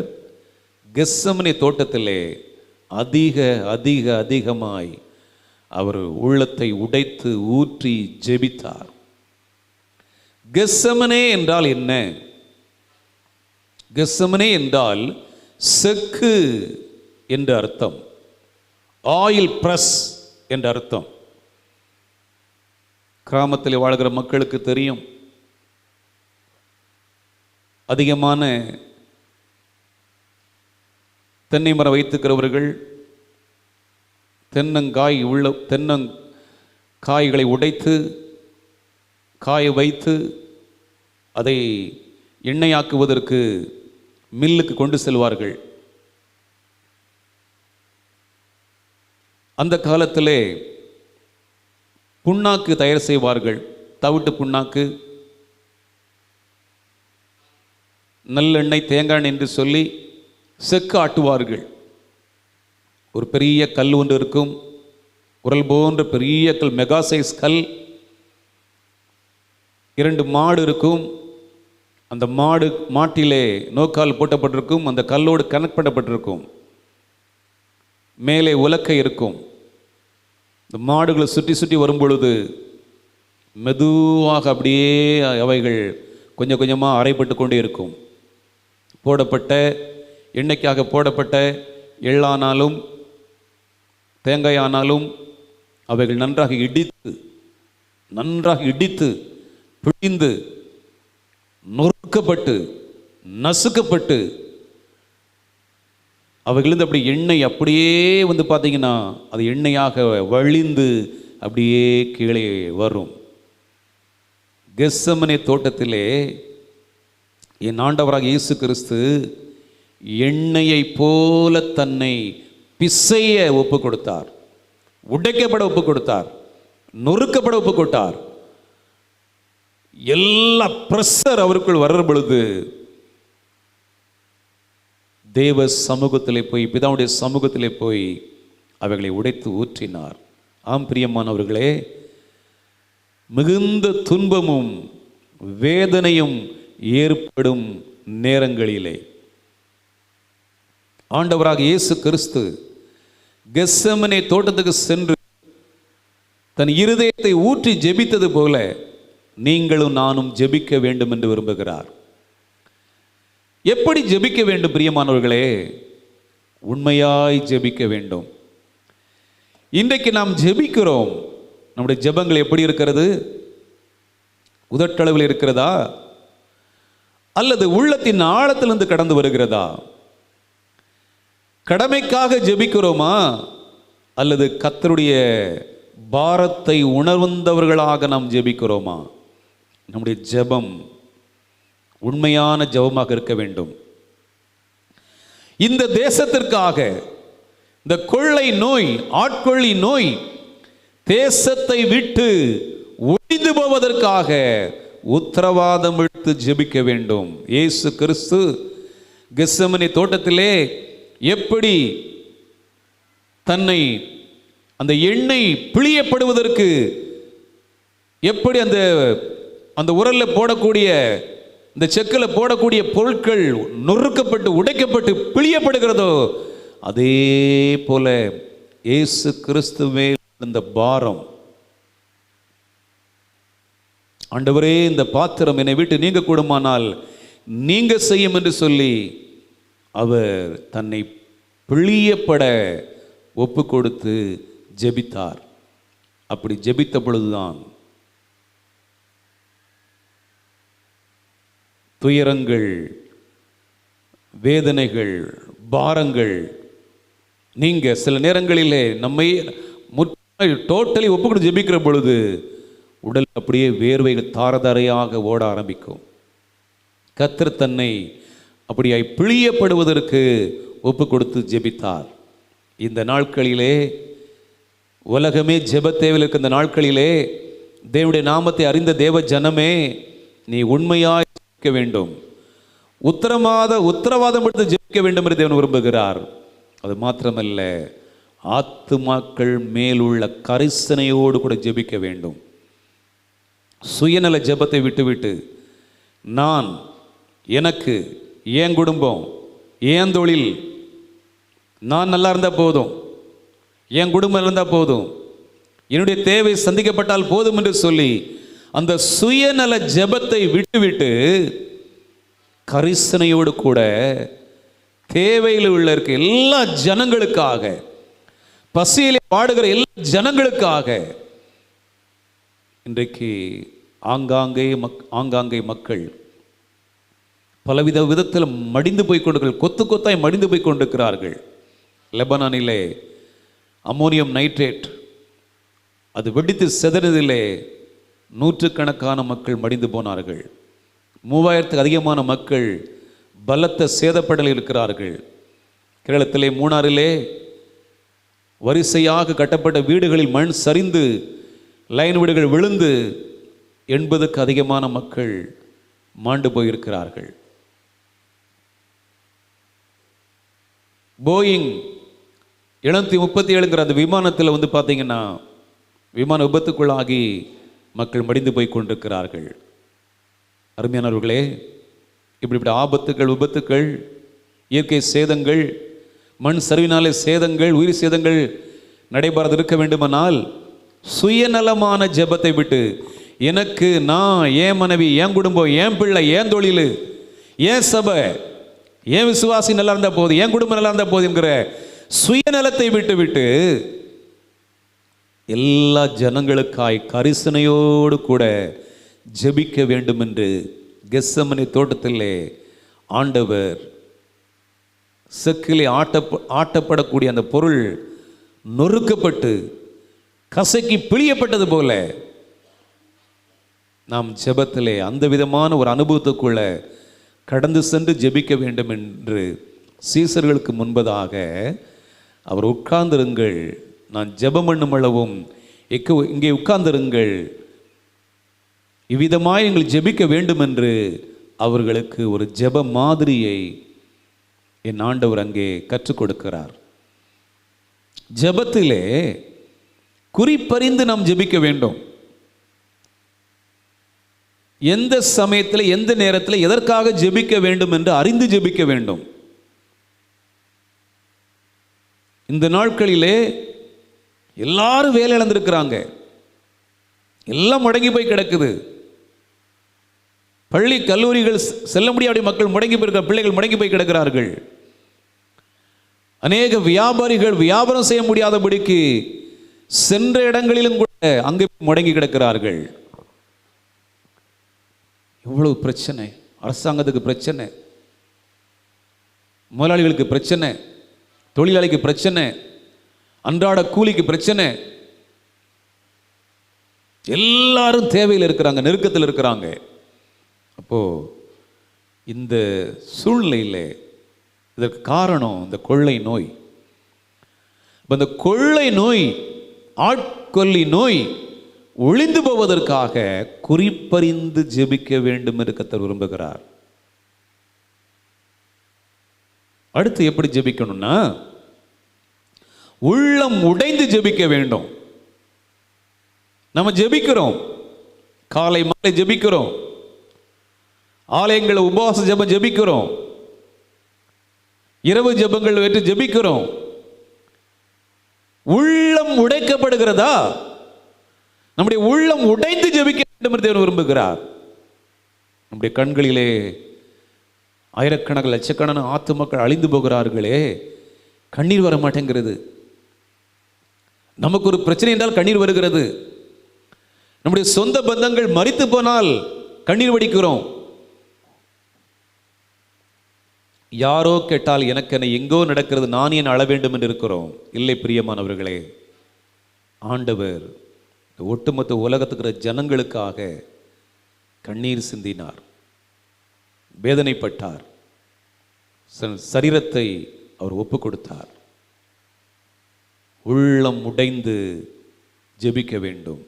கெத்செமனே தோட்டத்திலே அதிகமாய் அவர் உள்ளத்தை உடைத்து ஊற்றி ஜெபித்தார். கெத்செமனே என்றால் என்ன? கெத்செமனே என்றால் செக்கு என்ற அர்த்தம், ஆயில் பிரஸ் என்ற அர்த்தம். கிராமத்தில் வாழ்கிற மக்களுக்கு தெரியும். அதிகமான தென்னை மரம் வைத்துக்கிறவர்கள் தென்னங்காய்களை உடைத்து காய வைத்து அதை எண்ணெயாக்குவதற்கு மில்லுக்கு கொண்டு செல்வார்கள். அந்த காலத்திலே புண்ணாக்கு தயார் செய்வார்கள். தவிட்டு புண்ணாக்கு, நல்லெண்ணெய், தேங்காய் என்று சொல்லி செக்கு ஆட்டுவார்கள். ஒரு பெரிய கல் ஒன்று இருக்கும், உரல் போன்ற பெரிய கல், மெகா சைஸ் கல். 2 மாடு இருக்கும். அந்த மாட்டிலே நோக்கால் போட்டப்பட்டிருக்கும். அந்த கல்லோடு கனெக்ட் பண்ணப்பட்டிருக்கும். மேலே உலக்கை இருக்கும். இந்த மாடுகளை சுற்றி சுற்றி வரும் பொழுது மெதுவாக அப்படியே அவைகள் கொஞ்சம் கொஞ்சமாக அரைப்பட்டு கொண்டே இருக்கும். போடப்பட்ட எண்ணெய்க்காக போடப்பட்ட எள்ளானாலும் தேங்காயானாலும் அவைகள் நன்றாக இடித்து பிழிந்து நொறுக்கப்பட்டு நசுக்கப்பட்டு அவைகளிருந்து அப்படி எண்ணெய் அப்படியே வந்து பார்த்தீங்கன்னா அது எண்ணெயாக வழிந்து அப்படியே கீழே வரும். கெத்செமனே தோட்டத்திலே என் ஆண்டவராக இயேசு கிறிஸ்து எண்ணெயை போல தன்னை பிசைய ஒப்பு கொடுத்தார், உடைக்கப்பட ஒப்பு கொடுத்தார், நொறுக்கப்பட ஒப்பு கொடுத்தார். எல்லா பிரஷர் அவருக்குள் வர்ற பொழுது தேவ சமூகத்திலே போய், பிதாவுடைய சமூகத்திலே போய் அவைகளை உடைத்து ஊற்றினார். ஆம் பிரியமானவர்களே, மிகுந்த துன்பமும் வேதனையும் ஏற்படும் நேரங்களிலே ஆண்டவராக இயேசு கிறிஸ்து கெத்செமனே தோட்டத்துக்கு சென்று தன் இருதயத்தை ஊற்றி ஜெபித்தது போல நீங்களும் நானும் ஜெபிக்க வேண்டும் என்று விரும்புகிறார். எப்படி ஜெபிக்க வேண்டும் பிரியமானவர்களே? உண்மையாய் ஜெபிக்க வேண்டும். இன்றைக்கு நாம் ஜெபிக்கிறோம். நம்முடைய ஜெபங்கள் எப்படி இருக்கிறது? உதட்டளவில் இருக்கிறதா அல்லது உள்ளத்தின் ஆழத்திலிருந்து கடந்து வருகிறதா? கடமைக்காக ஜெபிக்கிறோமா அல்லது கர்த்தருடைய பாரத்தை உணர்ந்தவர்களாக நாம் ஜெபிக்கிறோமா? நம்முடைய ஜெபம் உண்மையான ஜெபமாக இருக்க வேண்டும். இந்த தேசத்திற்காக இந்த கொள்ளை நோய், ஆட்கொள்ளி நோய் தேசத்தை விட்டு ஒழிந்து போவதற்காக உத்தரவாதம் எடுத்து ஜெபிக்க வேண்டும். இயேசு கிறிஸ்து கெத்செமனே தோட்டத்திலே எப்படி தன்னை அந்த எண்ணெய் பிழியப்படுவதற்கு எப்படி அந்த உரல்ல போடக்கூடிய இந்த செக்கில் போடக்கூடிய பொருட்கள் நொறுக்கப்பட்டு உடைக்கப்பட்டு பிழியப்படுகிறதோ அதே போல இயேசு கிறிஸ்து மேல் இந்த பாரம், ஆண்டவரே இந்த பாத்திரம் என்னை விட்டு நீங்க கூடுமானால் நீங்க செய்யும் என்று சொல்லி அவர் தன்னை பிழியப்பட ஒப்பு கொடுத்து ஜெபித்தார். அப்படி ஜெபித்த பொழுதுதான் துயரங்கள், வேதனைகள், பாரங்கள் நீங்க சில நேரங்களிலே நம்மை டோட்டலி ஒப்புக்கொண்டு ஜெபிக்கிற பொழுது உடல் அப்படியே வேர்வைகள் தாரதாரையாக ஓட ஆரம்பிக்கும். கர்த்தர் தன்னை அப்படியாய் பிழியப்படுவதற்கு ஒப்பு கொடுத்து ஜெபித்தார். இந்த நாட்களிலே உலகமே ஜெப தேவையில் இருக்க இந்த நாட்களிலே தேவனுடைய நாமத்தை அறிந்த தேவ ஜனமே, நீ உண்மையாய் ஜெபிக்க வேண்டும், உத்தரவாதம் எடுத்து ஜெபிக்க வேண்டும் என்று தேவன் விரும்புகிறார். அது மாத்திரமல்ல, ஆத்துமாக்கள் மேலுள்ள கரிசனையோடு கூட ஜெபிக்க வேண்டும். சுயநல ஜெபத்தை விட்டுவிட்டு நான், எனக்கு, என் குடும்பம், என் தொழில், நான் நல்லா இருந்தால் போதும், என் குடும்பம் இருந்தால் போதும், என்னுடைய தேவை சந்திக்கப்பட்டால் போதும் என்று சொல்லி அந்த சுயநல ஜெபத்தை விட்டுவிட்டு கரிசனையோடு கூட தேவையில் உள்ள இருக்க எல்லா ஜனங்களுக்காக, பசியிலே பாடுகிற எல்லா ஜனங்களுக்காக இன்றைக்கு ஆங்காங்கே மக்கள் பலவித விதத்தில் மடிந்து போய் கொத்து கொத்தாய் மடிந்து போய் கொண்டிருக்கிறார்கள். லெபனானிலே அம்மோனியம் நைட்ரேட் அது வெடித்து செதறதிலே நூற்றுக்கணக்கான மக்கள் மடிந்து போனார்கள். 3000க்கு அதிகமான மக்கள் பலத்த சேதப்படலில் இருக்கிறார்கள். கேரளத்திலே மூணாறிலே வரிசையாக கட்டப்பட்ட வீடுகளில் மண் சரிந்து லைன் வீடுகள் விழுந்து 80க்கு அதிகமான மக்கள் மாண்டு போயிருக்கிறார்கள். போயிங் 737ங்கிற அந்த விமானத்தில் வந்து பார்த்தீங்கன்னா விமான விபத்துக்குள்ளாகி மக்கள் மடிந்து போய் கொண்டிருக்கிறார்கள். அருமையானவர்களே, இப்படி ஆபத்துக்கள், விபத்துக்கள், இயற்கை சேதங்கள், மண் சரிவினாலே சேதங்கள், உயிர் சேதங்கள் நடைபெறாது இருக்க வேண்டுமானால் சுயநலமான ஜெபத்தை விட்டு எனக்கு, நான், என் மனைவி, என் குடும்பம், என் பிள்ளை, என் தொழில், என் சபை, என் விசுவாசி நல்லா இருந்தால் போதும், என் குடும்பம் நல்லா இருந்தால் போதும் என்கிற சுயநலத்தை விட்டு விட்டு எல்லா ஜனங்களுக்காய் கரிசனையோடு கூட ஜெபிக்க வேண்டும் என்று கெத்செமனே தோட்டத்திலே ஆண்டவர் செக்கிலே ஆட்டப்படக்கூடிய அந்த பொருள் நொறுக்கப்பட்டு கசக்கி பிழியப்பட்டது போல நாம் ஜெபத்திலே அந்த விதமான ஒரு அனுபவத்துக்குள்ள கடந்து சென்று ஜெபிக்க வேண்டும் என்று சீசர்களுக்கு முன்பதாக அவர் உட்கார்ந்திருங்கள், நான் ஜெபம் பண்ணும் அளவும் இங்கே உட்கார்ந்திருங்கள், இவ்விதமாய் எங்கள் ஜெபிக்க வேண்டும் என்று அவர்களுக்கு ஒரு ஜெப மாதிரியை என் ஆண்டவர் அங்கே கற்றுக் கொடுக்கிறார். ஜெபத்திலே குறிப்பறிந்து நாம் ஜெபிக்க வேண்டும். எந்த சமயத்தில், எந்த நேரத்தில், எதற்காக ஜெபிக்க வேண்டும் என்று அறிந்து ஜெபிக்க வேண்டும். இந்த நாட்களிலே எல்லாரும் வேலை இழந்திருக்கிறாங்க, எல்லாம் முடங்கி போய் கிடக்குது. பள்ளி கல்லூரிகள் செல்ல முடியாத மக்கள் முடங்கி போயிருக்கிற பிள்ளைகள் முடங்கி போய் கிடக்கிறார்கள். அநேக வியாபாரிகள் வியாபாரம் செய்ய முடியாதபடிக்கு சென்ற இடங்களிலும் கூட அங்கே முடங்கி கிடக்கிறார்கள். எவ்வளவு பிரச்சனை! அரசாங்கத்துக்கு பிரச்சனை, முதலாளிகளுக்கு பிரச்சனை, தொழிலாளிக்கு பிரச்சனை, அன்றாட கூலிக்கு பிரச்சனை. எல்லாரும் தேவையில் இருக்கிறாங்க, நெருக்கத்தில் இருக்கிறாங்க. அப்போ இந்த சூழ்நிலையில் இதற்கு காரணம் இந்த கொள்ளை நோய். இந்த கொள்ளை நோய், ஆட்கொல்லி நோய் ஒளிந்து போவதற்காக குறிப்பறிந்து ஜெபிக்க வேண்டும் என்று கர்த்தர் விரும்புகிறார். அடுத்து எப்படி ஜெபிக்கணும்னா, உள்ளம் உடைந்து ஜெபிக்க வேண்டும். நம்ம ஜெபிக்கிறோம், காலை மாலை ஜெபிக்கிறோம், ஆலயங்கள் உபவாச ஜெபம் ஜெபிக்கிறோம், இரவு ஜெபங்கள் வெற்றி ஜெபிக்கிறோம். உள்ளம் உடைக்கப்படுகிறதா? நம்முடைய உள்ளம் உடைந்து ஜெபிக்க வேண்டும் என்று தேவன் விரும்புகிறார். நம்முடைய கண்களிலே ஆயிரக்கணக்கில் லட்சக்கணக்கான ஆத்து மக்கள் அழிந்து போகிறார்களே, கண்ணீர் வர மாட்டேங்கிறது. நமக்கு ஒரு பிரச்சனை என்றால் கண்ணீர் வருகிறது. நம்முடைய சொந்த பந்தங்கள் மரித்து போனால் கண்ணீர் வடிக்கிறோம். யாரோ கேட்டால் எனக்கு என்ன எங்கோ நடக்கிறது, நான் ஏன் அழ வேண்டும் என்று இருக்கிறோம். இல்லை பிரியமானவர்களே, ஆண்டவர் ஒட்டுமொத்த உலகத்துக்கிற ஜனங்களுக்காக கண்ணீர் சிந்தினார், வேதனைப்பட்டார், சரீரத்தை அவர் ஒப்பு கொடுத்தார். உள்ளம் உடைந்து ஜெபிக்க வேண்டும்.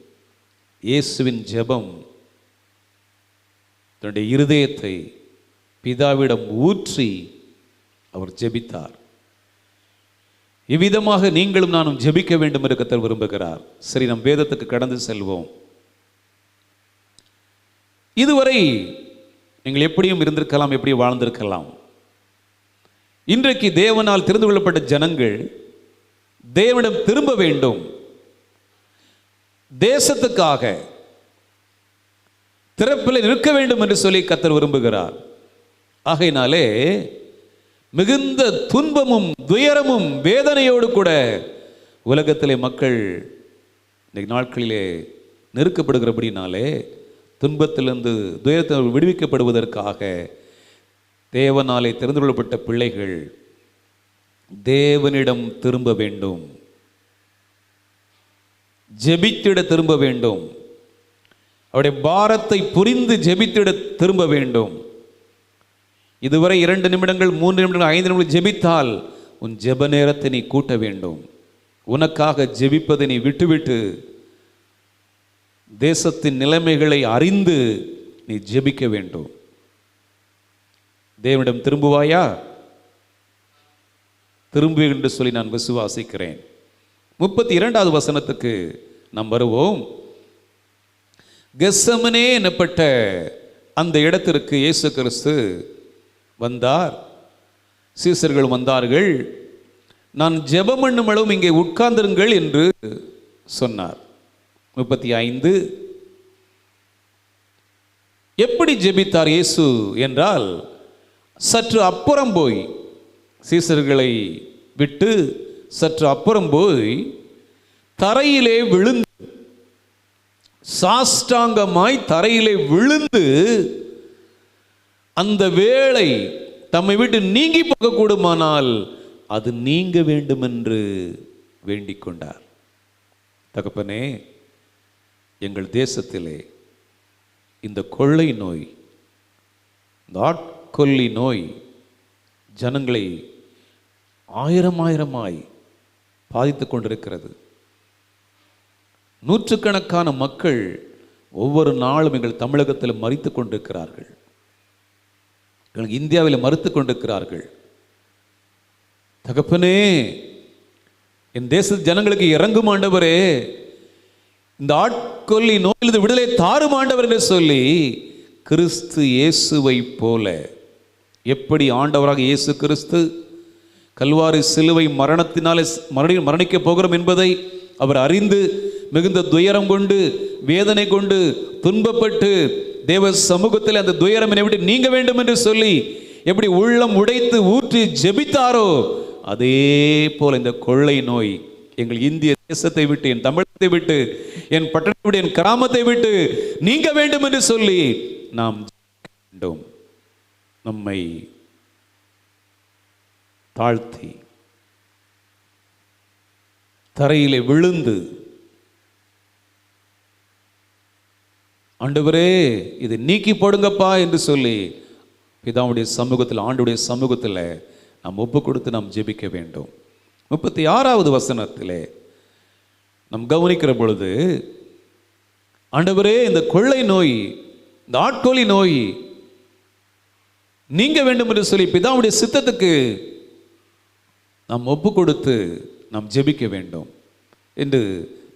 இயேசுவின் ஜெபம் தன்னுடைய இருதயத்தை பிதாவிடம் ஊற்றி அவர் ஜெபித்தார். இவ்விதமாக நீங்களும் நானும் ஜெபிக்க வேண்டும் என்று கர்த்தர் விரும்புகிறார். சரி, நம் வேதத்துக்கு கடந்து செல்வோம். இதுவரை நீங்கள் எப்படியும் இருந்திருக்கலாம், எப்படி வாழ்ந்திருக்கலாம். இன்றைக்கு தேவனால் தெரிந்து கொள்ளப்பட்ட ஜனங்கள் தேவனிடம் திரும்ப வேண்டும். தேசத்துக்காக திறப்பில் நிற்க வேண்டும் என்று சொல்லி கர்த்தர் விரும்புகிறார். ஆகையினாலே மிகுந்த துன்பமும் துயரமும் வேதனையோடு கூட உலகத்திலே மக்கள் இன்றைக்கு நாட்களிலே நெருக்கப்படுகிறபடினாலே துன்பத்திலிருந்து துயரத்தில் விடுவிக்கப்படுவதற்காக தேவனாலே தெரிந்து கொள்ளப்பட்ட பிள்ளைகள் தேவனிடம் திரும்ப வேண்டும், ஜெபித்திட திரும்ப வேண்டும், அவருடைய பாரத்தை புரிந்து ஜெபித்திட திரும்ப வேண்டும். இதுவரை 2 நிமிடங்கள் 3 நிமிடங்கள் 5 நிமிடங்கள் ஜெபித்தால் உன் ஜெப நேரத்தை நீ கூட்ட வேண்டும். உனக்காக ஜெபிப்பதை நீ விட்டுவிட்டு தேசத்தின் நிலைமைகளை அறிந்து நீ ஜெபிக்க வேண்டும். தேவனிடம் திரும்புவாயா? திரும்பு என்று சொல்லி நான் விசுவாசிக்கிறேன். 32வது வசனத்துக்கு நாம் வருவோம். கெத்செமனே எனப்பட்ட அந்த இடத்திற்கு இயேசு கிறிஸ்து வந்தார். சீசர்கள் வந்தார்கள். நான் ஜெபம் பண்ணும் அளவும் இங்கே உட்கார்ந்திருங்கள் என்று சொன்னார். 35 எப்படி ஜெபித்தார் இயேசு என்றால், சற்று அப்புறம் போய் சீசர்களை விட்டு சற்று அப்புறம் போய் தரையிலே விழுந்து, சாஷ்டாங்கமாய் தரையிலே விழுந்து, அந்த வேளை தம்மை விட்டு நீங்கி போகக்கூடுமானால் அது நீங்க வேண்டும் என்று வேண்டிக் கொண்டார். தகப்பனே, எங்கள் தேசத்திலே இந்த கொள்ளை நோய், இந்த ஆட்கொல்லி நோய் ஜனங்களை ஆயிரமாய் பாதித்து கொண்டிருக்கிறது. நூற்றுக்கணக்கான மக்கள் ஒவ்வொரு நாளும் எங்கள் தமிழகத்தில் மரித்து கொண்டிருக்கிறார்கள், எங்கள் இந்தியாவில் மறுத்து கொண்டிருக்கிறார்கள். தகப்பனே, என் தேச ஜனங்களுக்கு இறங்கும் ஆண்டவரே, இந்த ஆட்கொல்லி நோயிலிருந்து விடுதலை தாரும் ஆண்டவர் என்று சொல்லி கிறிஸ்து இயேசுவை போல, எப்படி ஆண்டவராக இயேசு கிறிஸ்து கல்வாரி சிலுவை மரணத்தினாலே மரணிக்க போகிறோம் என்பதை அவர் அறிந்து மிகுந்த துயரம் கொண்டு வேதனை கொண்டு துன்பப்பட்டு தேவ சமூகத்தில் அந்த துயரம் என்னை விட்டு நீங்க வேண்டும் என்று சொல்லி எப்படி உள்ளம் உடைத்து ஊற்றி ஜெபித்தாரோ, அதே போல இந்த கொள்ளை நோய் எங்கள் இந்திய தேசத்தை விட்டு, என் தமிழகத்தை விட்டு, என் பட்டணத்தை விட்டு, என் கிராமத்தை விட்டு நீங்க வேண்டும் என்று சொல்லி நாம் வேண்டும். நம்மை தாழ்த்தி தரையிலே விழுந்து, ஆண்டவரே இதை நீக்கி போடுங்கப்பா என்று சொல்லி பிதாவுடைய சமூகத்தில், ஆண்டுடைய சமூகத்தில் நாம் ஒப்பு கொடுத்து நாம் ஜெபிக்க வேண்டும். 36வது வசனத்திலே நாம் கவனிக்கிற பொழுது, ஆண்டவரே இந்த கொள்ளை நோய், இந்த ஆட்கொல்லி நோய் நீங்க வேண்டும் என்று சொல்லி பிதாவுடைய சித்தத்துக்கு நாம் ஒப்பு கொடுத்து நாம் ஜெபிக்க வேண்டும் என்று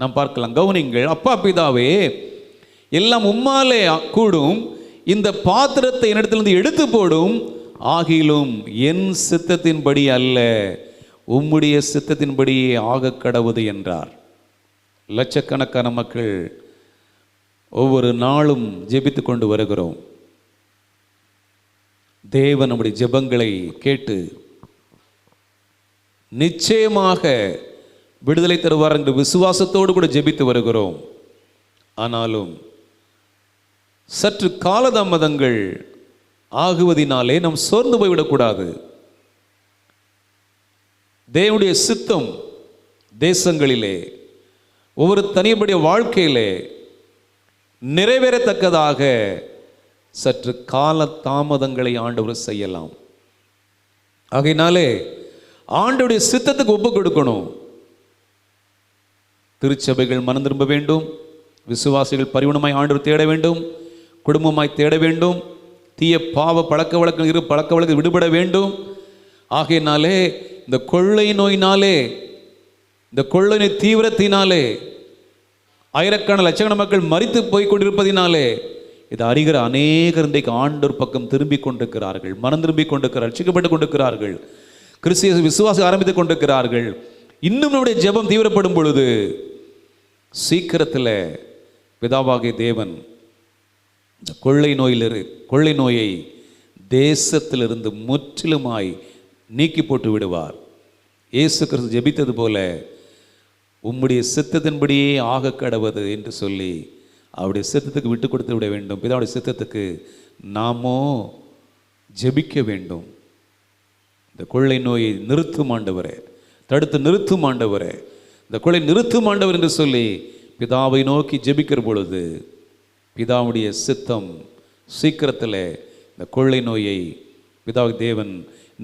நாம் பார்க்கலாம். கவனிங்கள். அப்பா பிதாவே, எல்லாம் உம்மாலே கூடும், இந்த பாத்திரத்தை என்னிடத்திலிருந்து எடுத்து போடும், ஆகிலும் என் சித்தத்தின்படி அல்ல உம்முடைய சித்தத்தின்படியே ஆக கடவுது என்றார். லட்சக்கணக்கான மக்கள் ஒவ்வொரு நாளும் ஜெபித்து கொண்டு வருகிறோம். தேவன் நம்முடைய ஜெபங்களை கேட்டு நிச்சயமாக விடுதலை தருவார் என்று விசுவாசத்தோடு கூட ஜெபித்து வருகிறோம். ஆனாலும் சற்று காலதாமதங்கள் ஆகுவதினாலே நாம் சோர்ந்து போய்விடக்கூடாது. தேவனுடைய சித்தம் தேசங்களிலே ஒவ்வொரு தனியுடைய வாழ்க்கையிலே நிறைவேறத்தக்கதாக சற்று கால தாமதங்களை ஆண்டவர் செய்யலாம். ஆகையினாலே ஆண்டவருடைய சித்தத்துக்கு ஒப்பு கொடுக்கணும். திருச்சபைகள் மனம் திரும்ப வேண்டும், விசுவாசிகள் பரிவுணமாய் ஆண்டவர் தேட வேண்டும், குடும்பமாய் தேட வேண்டும், தீய பாவ பழக்க வழக்கம் விடுபட வேண்டும். ஆகையினாலே இந்த கொள்ளை நோயினாலே, இந்த கொள்ளை நோய் தீவிரத்தினாலே ஆயிரக்கணக்கான லட்சக்கணக்கான மக்கள் மரித்து போய் கொண்டிருப்பதினாலே இது அறிகிற அநேகர் இன்றைக்கு ஆண்டவர் பக்கம் திரும்பி கொண்டிருக்கிறார்கள், மனம் திரும்பி கொண்டிருக்கிறார்கள், ரட்சிக்கப்பட்டு கொண்டிருக்கிறார்கள், கிறிஸ்திய விசுவாசம் ஆரம்பித்துக் கொண்டிருக்கிறார்கள். இன்னும் நம்முடைய ஜெபம் தீவிரப்படும் பொழுது சீக்கிரத்தில் பிதாவாகிய தேவன் இந்த கொள்ளை நோயை தேசத்திலிருந்து முற்றிலுமாய் நீக்கி போட்டு விடுவார். இயேசு கிறிஸ்து ஜெபித்தது போல உம்முடைய சித்தத்தின்படியே ஆக கடவது என்று சொல்லி அவருடைய சித்தத்துக்கு விட்டு கொடுத்து விட வேண்டும். பிதாவுடைய சித்தத்துக்கு நாமோ ஜெபிக்க வேண்டும். இந்த கொள்ளை நோயை நிறுத்தும் ஆண்டவரே, தடுத்து நிறுத்தும் ஆண்டவரே, இந்த கொள்ளை நிறுத்தும் ஆண்டவர் என்று சொல்லி பிதாவை நோக்கி ஜெபிக்கிற பொழுது பிதாவுடைய சித்தம் சீக்கிரத்தில் இந்த கொள்ளை நோயை பிதாவை தேவன்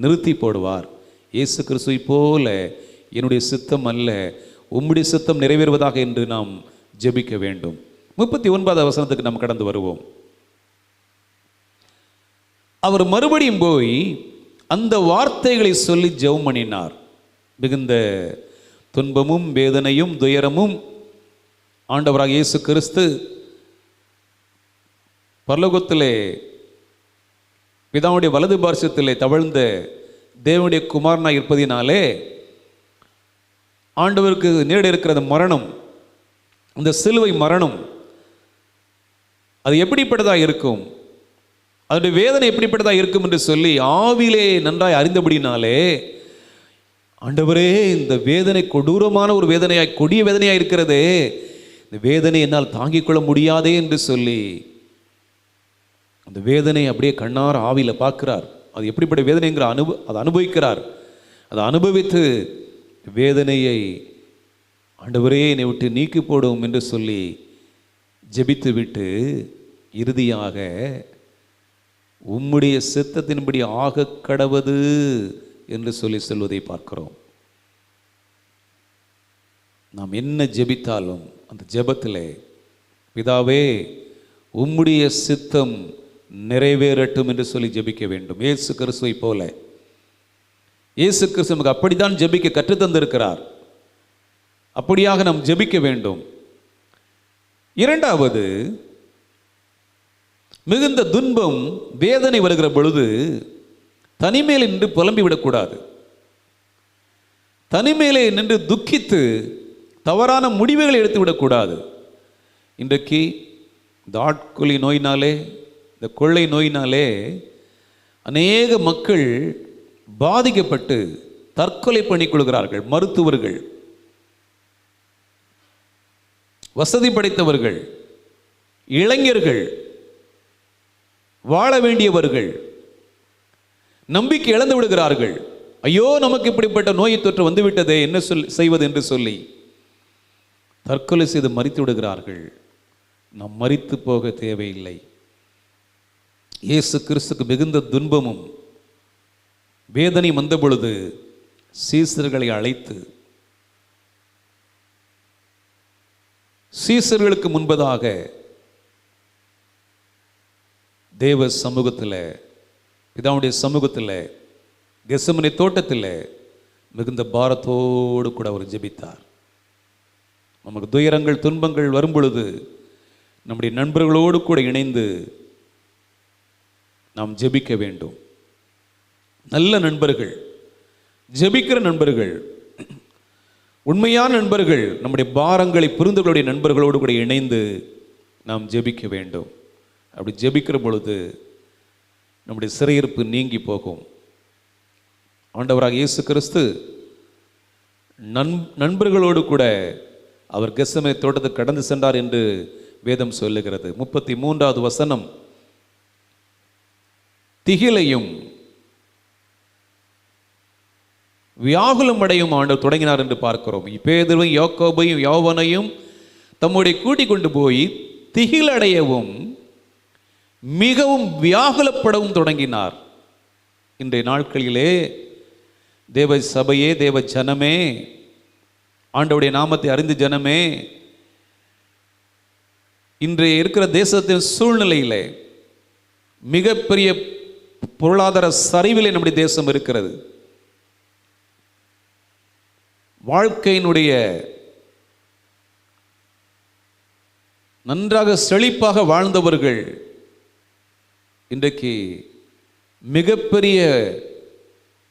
நிறுத்தி போடுவார். இயேசு கிறிஸ்துவை போல என்னுடைய சித்தம் அல்ல உம்முடைய சித்தம் நிறைவேறுவதாக என்று நாம் ஜெபிக்க வேண்டும். 39வது வசனத்துக்கு நாம் கடந்து வருவோம். அவர் மறுபடியும் போய் அந்த வார்த்தைகளை சொல்லி ஜெபம் பண்ணினார். மிகுந்த துன்பமும் வேதனையும் துயரமும் ஆண்டவராக இயேசு கிறிஸ்து பரலோகத்திலே பிதாவுடைய வலது பார்சத்திலே தவழ்ந்த தேவனுடைய குமாரனாக இருப்பதினாலே ஆண்டவருக்கு நேரடி இருக்கிற மரணம், அந்த சிலுவை மரணம், அது எப்படிப்பட்டதாக இருக்கும், அதனுடைய வேதனை எப்படிப்பட்டதாக இருக்கும் என்று சொல்லி ஆவிலே நன்றாய் அறிந்தபடினாலே ஆண்டவரே இந்த வேதனை கொடூரமான ஒரு வேதனையாய், கொடிய வேதனையாய் இருக்கிறதே, இந்த வேதனை என்னால் தாங்கிக் கொள்ள முடியாதே என்று சொல்லி அந்த வேதனை அப்படியே கண்ணார் ஆவியில் பார்க்கிறார். அது எப்படிப்பட்ட வேதனைங்கிற அதை அனுபவிக்கிறார். அதை அனுபவித்து வேதனையை ஆண்டவரே என்னை விட்டு நீக்கி போடும் என்று சொல்லி ஜெபித்து விட்டு இறுதியாக உம்முடைய சித்தத்தின்படி ஆக கடவது என்று சொல்லி சொல்வதை பார்க்கிறோம். நாம் என்ன ஜெபித்தாலும் அந்த ஜெபத்தில் பிதாவே உம்முடைய சித்தம் நிறைவேறட்டும் என்று சொல்லி ஜெபிக்க வேண்டும். இயேசு கிறிஸ்துவை போல இயேசு கிறிஸ்து நமக்கு அப்படித்தான் ஜெபிக்க கற்றுத்தந்திருக்கிறார். அப்படியாக நாம் ஜெபிக்க வேண்டும். இரண்டாவது, மிகுந்த துன்பம் வேதனை வருகிற பொழுது தனிமேலே நின்று புலம்பிவிடக்கூடாது. தனிமேலே நின்று துக்கித்து தவறான முடிவுகளை எடுத்து விடக்கூடாது. இன்றைக்கு இந்த ஆட்கொல்லி நோயினாலே, இந்த கொள்ளை நோயினாலே அநேக மக்கள் பாதிக்கப்பட்டு தற்கொலை பண்ணிக்கொள்கிறார்கள். மருத்துவர்கள், வசதி படைத்தவர்கள், இளைஞர்கள், வாழ வேண்டியவர்கள் நம்பிக்கை இழந்து விடுகிறார்கள். ஐயோ நமக்கு இப்படிப்பட்ட நோய் தொற்று வந்துவிட்டதே, என்ன செய்வது என்று சொல்லி தற்கொலை செய்து மரித்து விடுகிறார்கள். நாம் மரித்து போக தேவையில்லை. இயேசு கிறிஸ்துக்கு மிகுந்த துன்பமும் வேதனை வந்த பொழுது சீசர்களை அழைத்து சீசர்களுக்கு முன்பதாக தேவ சமூகத்தில், பிதாவுடைய சமூகத்தில், கெத்செமனே தோட்டத்தில் மிகுந்த பாரத்தோடு கூட அவர் ஜெபித்தார். நமக்கு துயரங்கள் துன்பங்கள் வரும் பொழுது நம்முடைய நண்பர்களோடு கூட இணைந்து நாம் ஜெபிக்க வேண்டும். நல்ல நண்பர்கள், ஜெபிக்கிற நண்பர்கள், உண்மையான நண்பர்கள், நம்முடைய பாரங்களை புரிந்துகளுடைய நண்பர்களோடு கூட இணைந்து நாம் ஜெபிக்க வேண்டும். அப்படி ஜெபிக்கிற பொழுது நம்முடைய சிறையிருப்பு நீங்கி போகும். ஆண்டவராக இயேசு கிறிஸ்து நண்பர்களோடு கூட அவர் கெத்செமனே தோட்டத்துக்கு கடந்து சென்றார் என்று வேதம் சொல்லுகிறது. 33வது வசனம், திகிலையும் வியாகுலம் அடையும் ஆண்டவர் தொடங்கினார் என்று பார்க்கிறோம். பேதுருவையும் யாக்கோபையும் யோவானையும் தம்முடைய கூட்டிக் கொண்டு போய் திகிலடையவும் மிகவும் வியாகுலப்படவும் தொடங்கினார். இன்றைய நாட்களிலே தேவ சபையே, தேவ ஜனமே, ஆண்டவருடைய நாமத்தை அறிந்து ஜனமே, இன்றைய இருக்கிற தேசத்தின் சூழ்நிலையிலே மிகப்பெரிய பொருளாதார சரிவிலே நம்முடைய தேசம் இருக்கிறது. வாழ்க்கையினுடைய நன்றாக செழிப்பாக வாழ்ந்தவர்கள் இன்றைக்கு மிகப்பெரிய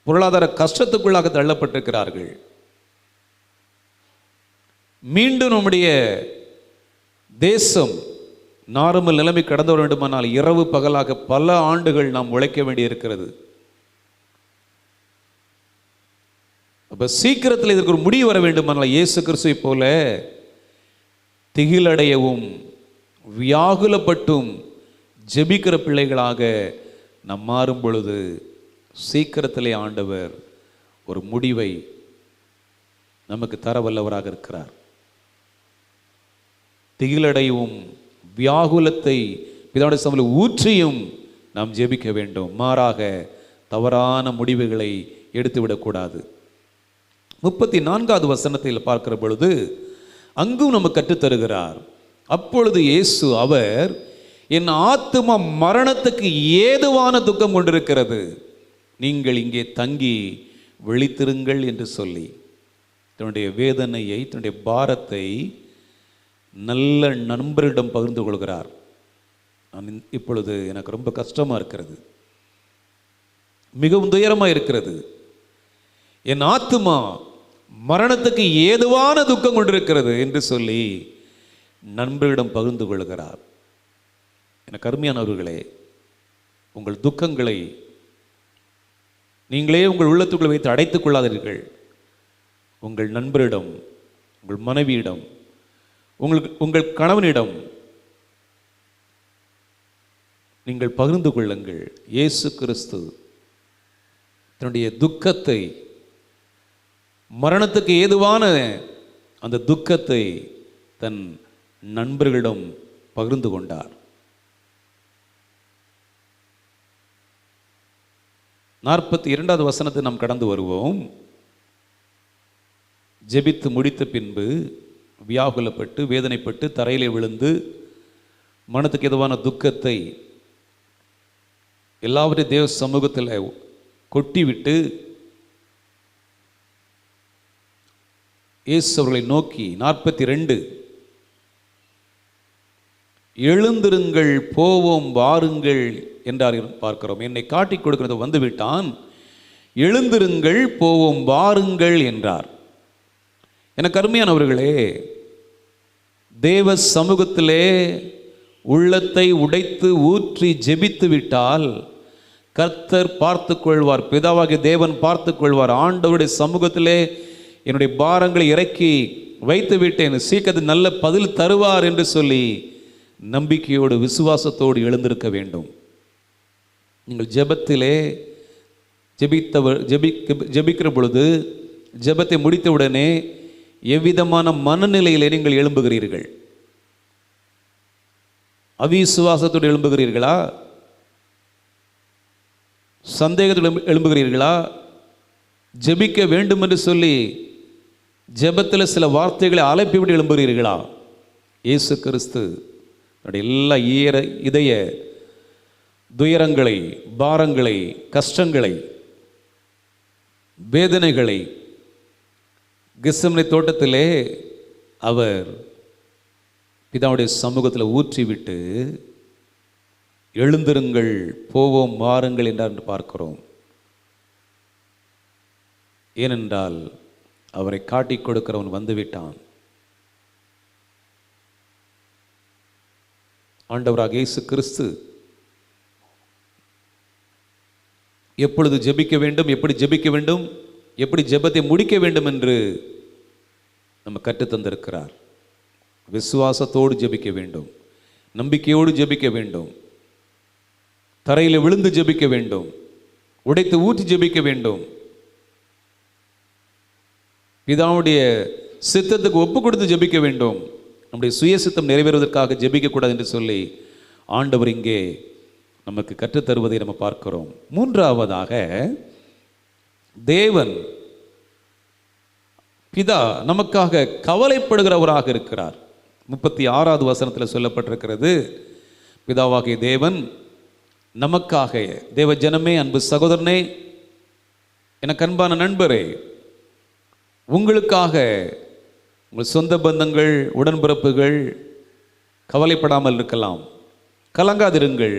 பொருளாதார கஷ்டத்துக்குள்ளாக தள்ளப்பட்டிருக்கிறார்கள். மீண்டும் நம்முடைய தேசம் நார்மல் நிலைமை கடந்து வர வேண்டுமானால் இரவு பகலாக பல ஆண்டுகள் நாம் உழைக்க வேண்டியிருக்கிறது. அப்ப சீக்கிரத்தில் இதற்கு ஒரு முடிவு வர வேண்டுமானால் இயேசு கிறிஸ்துவை போல திகிலடையவும் வியாகுலப்பட்டும் ஜெபிக்கிற பிள்ளைகளாக நாம் மாறும் பொழுது சீக்கிரத்திலே ஆண்டவர் ஒரு முடிவை நமக்கு தர வல்லவராக இருக்கிறார். திகிலடையவும் வியாகுலத்தை பிதாவுடைய சமூகத்தில் ஊற்றியும் நாம் ஜெபிக்க வேண்டும். மாறாக தவறான முடிவுகளை எடுத்துவிடக்கூடாது. 34வது வசனத்தில் பார்க்கிற பொழுது அங்கும் நமக்கு கற்றுத்தருகிறார். அப்பொழுது இயேசு அவர், என் ஆத்துமா மரணத்துக்கு ஏதுவான துக்கம் கொண்டிருக்கிறது, நீங்கள் இங்கே தங்கி விழித்திருங்கள் என்று சொல்லி தன்னுடைய வேதனையை, தன்னுடைய பாரத்தை நல்ல நண்பரிடம் பகிர்ந்து கொள்கிறார். நான் இப்பொழுது எனக்கு ரொம்ப கஷ்டமாக இருக்கிறது, மிகவும் துயரமாக இருக்கிறது, என் ஆத்துமா மரணத்துக்கு ஏதுவான துக்கம் கொண்டிருக்கிறது என்று சொல்லி நண்பரிடம் பகிர்ந்து கொள்கிறார். எனக்கு அருமையானவர்களே, உங்கள் துக்கங்களை நீங்களே உங்கள் உள்ளத்துக்குள் வைத்து அடைத்துக் கொள்ளாதீர்கள். உங்கள் நண்பரிடம், உங்கள் மனைவியிடம், உங்கள் கணவனிடம் நீங்கள் பகிர்ந்து கொள்ளுங்கள். இயேசு கிறிஸ்து தன்னுடைய துக்கத்தை, மரணத்துக்கு ஏதுவான அந்த துக்கத்தை தன் நண்பர்களிடம் பகிர்ந்து கொண்டார். 42வது வசனத்தை நாம் கடந்து வருவோம். ஜெபித்து முடித்த பின்பு வியாகுலப்பட்டு வேதனைப்பட்டு தரையிலே விழுந்து மனத்துக்கு எதுவான துக்கத்தை எல்லாவற்றையும் தேவ சமூகத்தில் கொட்டிவிட்டு இயேசு அவர்களை நோக்கி 42, எழுந்திருங்கள், போவோம், வாருங்கள் என்றார் பார்க்கிறோம். என்னை காட்டிக் கொடுக்கிறது வந்துவிட்டான், எழுந்திருங்கள், போவோம், வாருங்கள் என்றார். எனக்கு அருமையானவர்களே, தேவ சமூகத்திலே உள்ளத்தை உடைத்து ஊற்றி ஜெபித்து விட்டால் கர்த்தர் பார்த்து கொள்வார், பிதாவாகிய தேவன் பார்த்து கொள்வார். ஆண்டவருடைய சமூகத்திலே என்னுடைய பாரங்களை இறக்கி வைத்து விட்டேன், சீக்கிரத்தில் நல்ல பதில் தருவார் என்று சொல்லி நம்பிக்கையோடு விசுவாசத்தோடு எழுந்திருக்க வேண்டும். நீங்கள் ஜெபத்திலே ஜெபிக்கிற பொழுது, ஜெபத்தை முடித்தவுடனே எவ்விதமான மனநிலையிலே நீங்கள் எழும்புகிறீர்கள்? அவிசுவாசத்தோடு எழும்புகிறீர்களா? சந்தேகத்தோடு எழும்புகிறீர்களா? ஜெபிக்க வேண்டும் என்று சொல்லி ஜெபத்தில் சில வார்த்தைகளை அலைப்பிவிட்டு எழும்புகிறீர்களா? இயேசு கிறிஸ்து எல்லா இதய துயரங்களை, பாரங்களை, கஷ்டங்களை, வேதனைகளை கெத்செமனே தோட்டத்திலே அவர் பிதாவுடைய சமூகத்தில் ஊற்றிவிட்டு எழுந்திருங்கள், போவோம், வாருங்கள் என்றார் என்று பார்க்கிறோம். ஏனென்றால் அவரை காட்டிக் கொடுக்கிறவன் வந்துவிட்டான். ஆண்டவராக இயேசு கிறிஸ்து எப்பொழுது ஜெபிக்க வேண்டும், எப்படி ஜெபிக்க வேண்டும், எப்படி ஜெபத்தை முடிக்க வேண்டும் என்று நம்ம கற்றுத்தந்திருக்கிறார். விசுவாசத்தோடு ஜெபிக்க வேண்டும், நம்பிக்கையோடு ஜெபிக்க வேண்டும், தரையில் விழுந்து ஜெபிக்க வேண்டும், உடைத்து ஊற்றி ஜெபிக்க வேண்டும், பிதாவுடைய சித்தத்துக்கு ஒப்பு கொடுத்து ஜெபிக்க வேண்டும். நம்முடைய சுயசித்தம் நிறைவேறுவதற்காக ஜெபிக்கக்கூடாது என்று சொல்லி ஆண்டவர் இங்கே நமக்கு கற்றுத்தருவதை நம்ம பார்க்கிறோம். மூன்றாவதாக, தேவன் பிதா நமக்காக கவலைப்படுகிறவராக இருக்கிறார். 36வது வசனத்தில் சொல்லப்பட்டிருக்கிறது, பிதாவாகிய தேவன் நமக்காக, தேவ ஜனமே, அன்பு சகோதரனே, எனக்கு அன்பான நண்பரே, உங்களுக்காக, உங்கள் சொந்த பந்தங்கள், உடன்பிறப்புகள் கவலைப்படாமல் இருக்கலாம், கலங்காதிருங்கள்.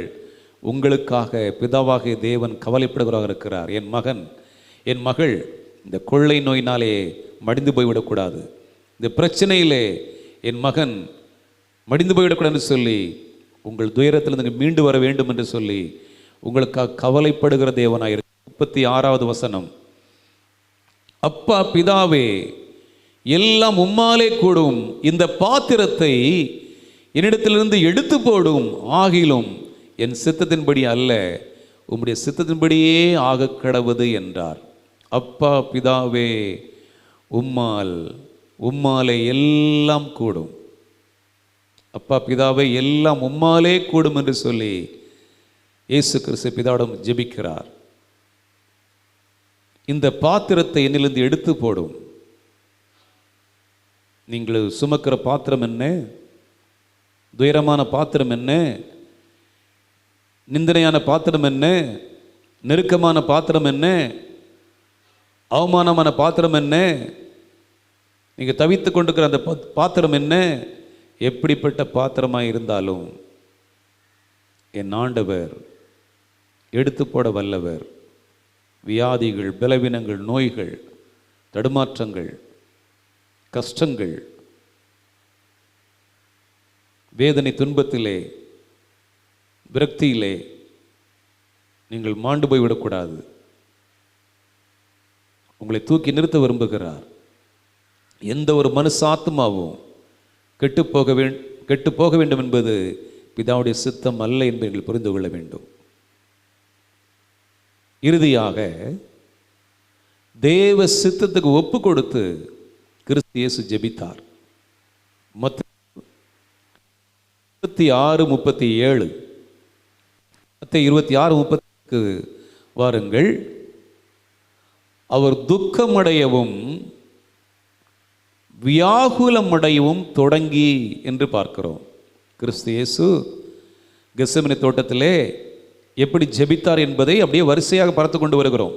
உங்களுக்காக பிதாவாகிய தேவன் கவலைப்படுகிறவராக இருக்கிறார். என் மகன், என் மகள் இந்த கொள்ளை நோயினாலே மடிந்து போய்விடக்கூடாது, இந்த பிரச்சனையிலே என் மகன் மடிந்து போய்விடக்கூடாது என்று சொல்லி, உங்கள் துயரத்திலிருந்து மீண்டு வர வேண்டும் என்று சொல்லி உங்களுக்காக கவலைப்படுகிற தேவனாயிருக்கு. 36வது வசனம், அப்பா பிதாவே, எல்லாம் உம்மாலே கூடும், இந்த பாத்திரத்தை என்னிடத்திலிருந்து எடுத்து போடும், ஆகிலும் என் சித்தத்தின்படி அல்ல, உம்முடைய சித்தத்தின்படியே ஆக கடவுது என்றார். அப்பா பிதாவே, உம்மாலே எல்லாம் கூடும், அப்பா பிதாவே, எல்லாம் உம்மாலே கூடும் என்று சொல்லி இயேசு கிறிஸ்து பிதாவிடம் ஜெபிக்கிறார். இந்த பாத்திரத்தை என்னிலிருந்து எடுத்து போடும். நீங்கள் சுமக்கிற பாத்திரம் என்ன? துயரமான பாத்திரம் என்ன? நிந்தனையான பாத்திரம் என்ன? நெருக்கமான பாத்திரம் என்ன? அவமானமான பாத்திரம் என்ன? நீங்கள் தவித்து கொண்டிருக்கிற அந்த பாத்திரம் என்ன? எப்படிப்பட்ட பாத்திரமாக இருந்தாலும் என் ஆண்டவர் எடுத்து போட வல்லவர். வியாதிகள், பலவீனங்கள், நோய்கள், தடுமாற்றங்கள், கஷ்டங்கள், வேதனை, துன்பத்திலே, விரக்தியிலே நீங்கள் மாண்டு போய்விடக்கூடாது. உங்களை தூக்கி நிறுத்த விரும்புகிறார். எந்த ஒரு மனுஷாத்மாவும் கெட்டு போக வேண்டும் என்பது பிதாவுடைய சித்தம் அல்ல என்பதை நீங்கள் புரிந்து கொள்ள வேண்டும். இறுதியாக, தேவ சித்தத்துக்கு ஒப்பு கொடுத்து கிறிஸ்து இயேசு ஜெபித்தார். மத்தேயு 26:37, மத்தேயு 26:30 வாருங்கள். அவர் துக்கமடையவும் வியாகுலமடையவும் தொடங்கி என்று பார்க்கிறோம். கிறிஸ்து இயேசு கெத்செமனே தோட்டத்திலே எப்படி ஜெபித்தார் என்பதை அப்படியே வரிசையாக பார்த்து கொண்டு வருகிறோம்.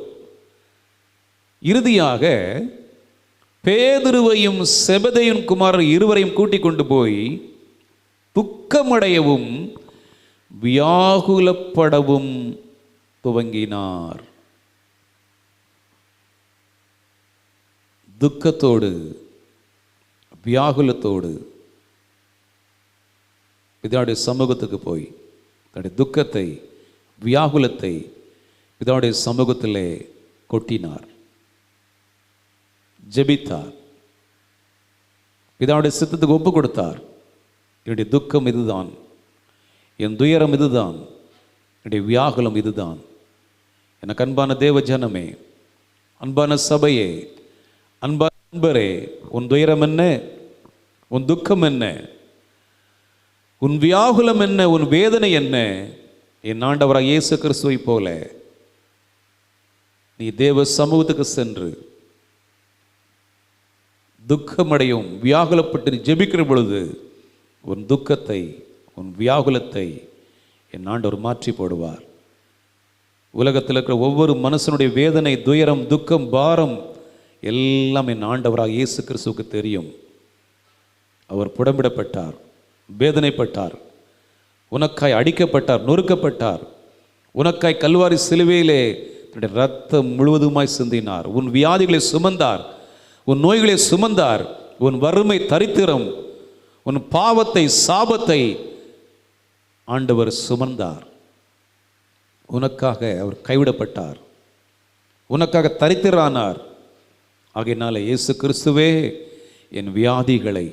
இறுதியாக பேதுருவையும் செபதேயின் குமாரர் இருவரையும் கூட்டிக் கொண்டு போய் துக்கமடையவும் வியாகுலப்படவும் துவங்கினார். துக்கத்தோடு, வியாகுலத்தோடு பிதாவுடைய சமூகத்துக்கு போய் தன்னுடைய துக்கத்தை, வியாகுலத்தை பிதாவுடைய சமூகத்திலே கொட்டினார், ஜெபித்தார், பிதாவுடைய சித்தத்துக்கு ஒப்பு கொடுத்தார். என்னுடைய துக்கம் இதுதான், என் துயரம் இதுதான், என்னுடைய வியாகுலம் இதுதான். எனக்கு அன்பான தேவ ஜனமே, அன்பான சபையே, அன்பான நண்பரே, உன் துயரம் என்ன? உன் துக்கம் என்ன? உன் வியாகுலம் என்ன? உன் வேதனை என்ன? என் ஆண்டவராக இயேசு கிறிஸ்துவை போல நீ தேவ சமூகத்துக்கு சென்று துக்கமடையும், வியாகுலப்பட்டு நீ ஜெபிக்கிற பொழுது உன் துக்கத்தை, உன் வியாகுலத்தை என் ஆண்டவர் மாற்றி போடுவார். உலகத்தில் இருக்கிற ஒவ்வொரு மனுஷனுடைய வேதனை, துயரம், துக்கம், பாரம் எல்லாம் என் ஆண்டவராக இயேசு கிறிஸ்துவுக்கு தெரியும். அவர் புடம்பிடப்பட்டார், வேதனைப்பட்டார், உனக்காய் அடிக்கப்பட்டார், நொறுக்கப்பட்டார், உனக்காய் கல்வாரி சிலுவையிலே தன்னுடைய ரத்தம் முழுவதுமாய் சிந்தினார். உன் வியாதிகளை சுமந்தார், உன் நோய்களை சுமந்தார், உன் வறுமை, தரித்திரம், உன் பாவத்தை, சாபத்தை ஆண்டவர் சுமந்தார். உனக்காக அவர் கைவிடப்பட்டார், உனக்காக தரித்திரானார். ஆகையினால இயேசு கிறிஸ்துவே என் வியாதிகளை,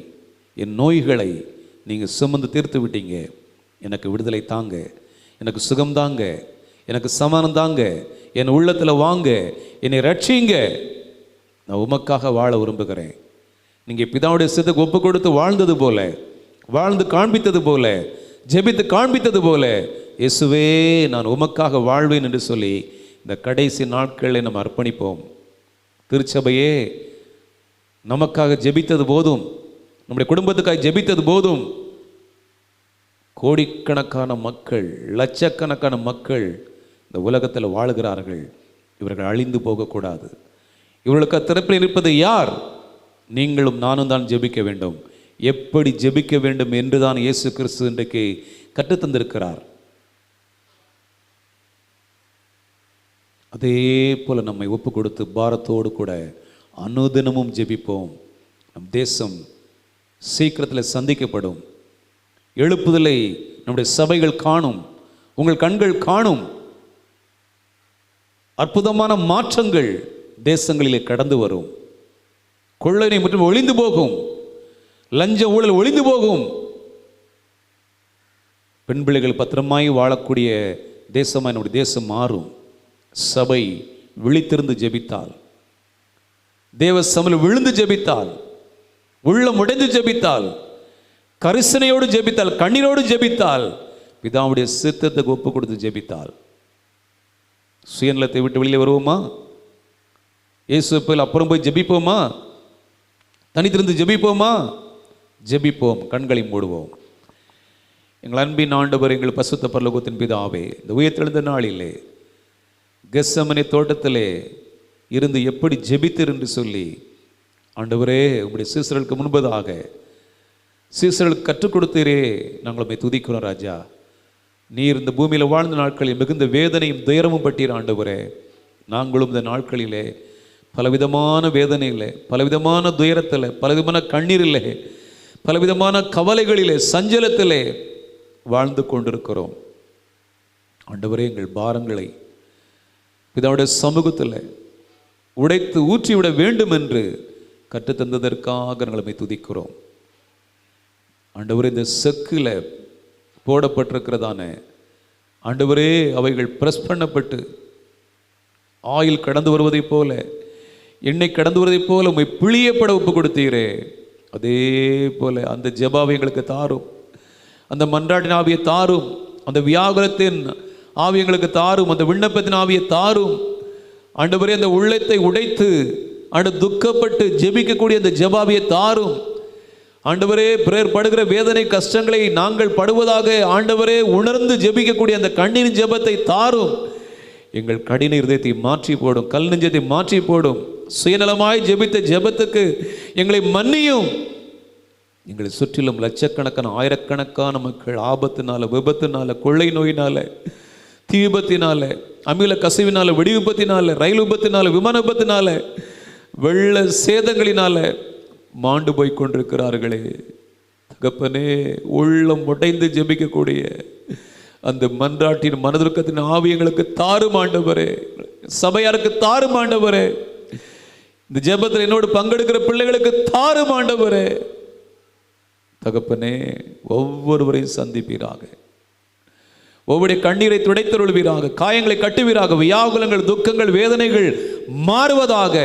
என் நோய்களை நீங்கள் சுமந்து தீர்த்து விட்டீங்க. எனக்கு விடுதலை தாங்க, எனக்கு சுகம் தாங்க, எனக்கு சமானம் தாங்க, என் உள்ளத்தில் வாங்க, என்னை ரட்சிங்க. நான் உமக்காக வாழ விரும்புகிறேன். நீங்கள் பிதாவுடைய சித்தத்துக்கு ஒப்பு கொடுத்து வாழ்ந்தது போல, வாழ்ந்து காண்பித்தது போல, ஜெபித்து காண்பித்தது போல, இயேசுவே நான் உமக்காக வாழ்வேன் என்று சொல்லி இந்த கடைசி நாட்களை நம்ம அர்ப்பணிப்போம். திருச்சபையே நமக்காக ஜெபித்தது போதும், நம்முடைய குடும்பத்துக்காக ஜெபித்தது போதும். கோடிக்கணக்கான மக்கள், லட்சக்கணக்கான மக்கள் இந்த உலகத்தில் வாழுகிறார்கள். இவர்கள் அழிந்து போகக்கூடாது. இவர்களுக்கு திறப்பில் இருப்பது யார்? நீங்களும் நானும் தான் ஜெபிக்க வேண்டும். எப்படி ஜெபிக்க வேண்டும் என்று தான் இயேசு கிறிஸ்து இன்றைக்கு கற்றுத்தந்திருக்கிறார். அதே போல நம்மை ஒப்பு கொடுத்து பாரத்தோடு கூட அனுதினமும் ஜெபிப்போம். நம் தேசம் சீக்கிரத்தில் சந்திக்கப்படும். எழுப்புதலை நம்முடைய சபைகள் காணும், உங்கள் கண்கள் காணும். அற்புதமான மாற்றங்கள் தேசங்களிலே கடந்து வரும். கொள்ளை மற்றும் ஒளிந்து போகும், லஞ்ச ஊழல் ஒளிந்து போகும். பெண் பிள்ளைகள் பத்திரமாய் வாழக்கூடிய தேசமாக நம்முடைய தேசம் மாறும். சபை விழித்திருந்து ஜெபித்தால், தேவ சபையில் விழுந்து ஜெபித்தால், உள்ளம் உடைந்து ஜெபித்தால், கரிசனையோடு ஜெபித்தால், கண்ணீரோடு ஜெபித்தால், பிதாவுடைய சித்தத்துக்கு ஒப்பு கொடுத்து ஜெபித்தால், சுயநலத்தை விட்டு வெளியே வருவோமா? இயேசுவில் அப்புறம் போய் ஜெபிப்போமா? தனித்திருந்து ஜெபிப்போமா? ஜெபிப்போம். கண்களை மூடுவோம். எங்கள் அன்பின் ஆண்டவர், எங்கள் பசுத்த பரலோகத்தின் பிதாவே, இந்த உயிர்த்தெழுந்த நாளிலே கெத்செமனே தோட்டத்திலே இருந்து எப்படி ஜெபித்தீர் என்று சொல்லி ஆண்டவரே, உங்களுடைய சீசர்களுக்கு முன்பதாக சீசர்களுக்கு கற்றுக் கொடுத்தீரே, நாங்கள் உம்மை துதிக்கிறோம் ராஜா. நீர் இந்த பூமியில் வாழ்ந்த நாட்களில் மிகுந்த வேதனையும் துயரமும் பட்டீர் ஆண்டவரே. நாங்களும் இந்த நாட்களிலே பலவிதமான வேதனையில், பலவிதமான துயரத்தில், பலவிதமான கண்ணீரிலே, பலவிதமான கவலைகளிலே, சஞ்சலத்திலே வாழ்ந்து கொண்டிருக்கிறோம் ஆண்டவரே. எங்கள் பாரங்களை பிதாவுடைய சமூகத்தில் உடைத்து ஊற்றிவிட வேண்டும் என்று கற்றுத்தந்ததற்காக நாங்கள் துதிக்கிறோம் ஆண்டவரே. இந்த செக்கில் போடப்பட்டிருக்கிறதான ஆண்டவரே, அவைகள் பிரஸ் பண்ணப்பட்டு ஆயில் கடந்து வருவதைப் போல, எண்ணெய் கடந்து வருவதைப் போல உம்மை பிழியப்பட ஒப்பு கொடுத்தீரே. அதே போல அந்த ஜெபாவை எங்களுக்கு தாரும், அந்த மன்றாட்டின் ஆவியை தாரும், அந்த வியாகுலத்தின் ஆவி எங்களுக்கு தாரும், அந்த விண்ணப்பத்தின் ஆவியை தாரும் ஆண்டவரே. அந்த உள்ளத்தை உடைத்து துக்கப்பட்டு ஜெபிக்கக்கூடிய அந்த ஜெபாவியை தாரும் ஆண்டவரே. பிறர் படுகிற வேதனை கஷ்டங்களை நாங்கள் படுவதாக ஆண்டவரே உணர்ந்து ஜெபிக்கக்கூடிய அந்த கண்ணீரின் ஜெபத்தை தாரும். எங்கள் கடின இருதயத்தை மாற்றி போடும், கல் நெஞ்சத்தை மாற்றி போடும். சுயநலமாய் ஜெபித்த ஜெபத்துக்கு எங்களை மன்னியும். எங்களை சுற்றிலும் லட்சக்கணக்கான ஆயிரக்கணக்கான மக்கள் ஆபத்தினால, விபத்தினால, கொள்ளை நோயினால, தீ விபத்தினால, அமில கசிவினால, வெடி விபத்தினால, ரயில் விபத்தினால, விமான விபத்தினால, வெள்ள சேதங்களினால மாண்டு போய் கொண்டிருக்கிறார்களே தகப்பனே. உள்ளம் உடைந்து ஜெபிக்கக்கூடிய அந்த மன்றாட்டின் மனதுருக்கத்தின் ஆவி எங்களுக்கு தாரும் ஆண்டவரே. சபையாருக்கு தாரும் ஆண்டவரே. இந்த ஜெபத்தில் என்னோடு பங்கெடுக்கிற பிள்ளைகளுக்கு தாரும் ஆண்டவரே. தகப்பனே, ஒவ்வொருவரையும் சந்திப்பீராக, ஒவ்வொரு கண்ணீரை துடைத்தருள்வீராக, காயங்களை கட்டுவீராக, வியாகுலங்கள், துக்கங்கள், வேதனைகள் மாறுவதாக,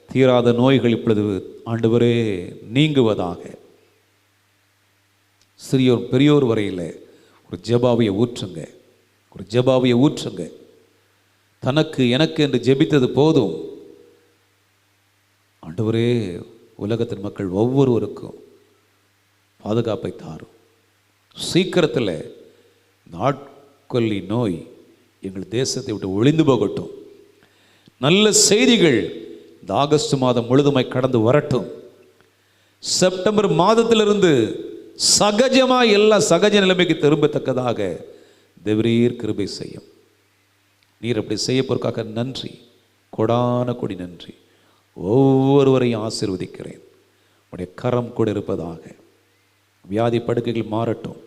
தீராத நோய்கள் இப்பொழுது ஆண்டவரே நீங்குவதாக. சிறியோர் பெரியோர் வரையில் ஒரு ஜெபாவியை ஊற்றுங்க, ஒரு ஜெபாவியை ஊற்றுங்க. தனக்கு எனக்கு என்று ஜெபித்தது போதும் ஆண்டவரே. உலகத்தின் மக்கள் ஒவ்வொருவருக்கும் பாதுகாப்பை தாரும். சீக்கிரத்தில் நாட்கொல்லி நோய் எங்கள் தேசத்தை விட்டு ஒளிந்து போகட்டும். நல்ல செய்திகள் இந்த ஆகஸ்ட் மாதம் முழுதுமாய் கடந்து வரட்டும். செப்டம்பர் மாதத்திலிருந்து சகஜமாக எல்லாம் சகஜ நிலைமைக்கு திரும்பத்தக்கதாக தேவரீர் கிருபை செய்யும். நீர் அப்படி செய்ய போறதுக்காக நன்றி, கொடான கொடி நன்றி. ஒவ்வொருவரையும் ஆசீர்வதிக்கிறேன். உடைய கரம் கூட இருப்பதாக. வியாதி படுக்கைகள் மாறட்டும்,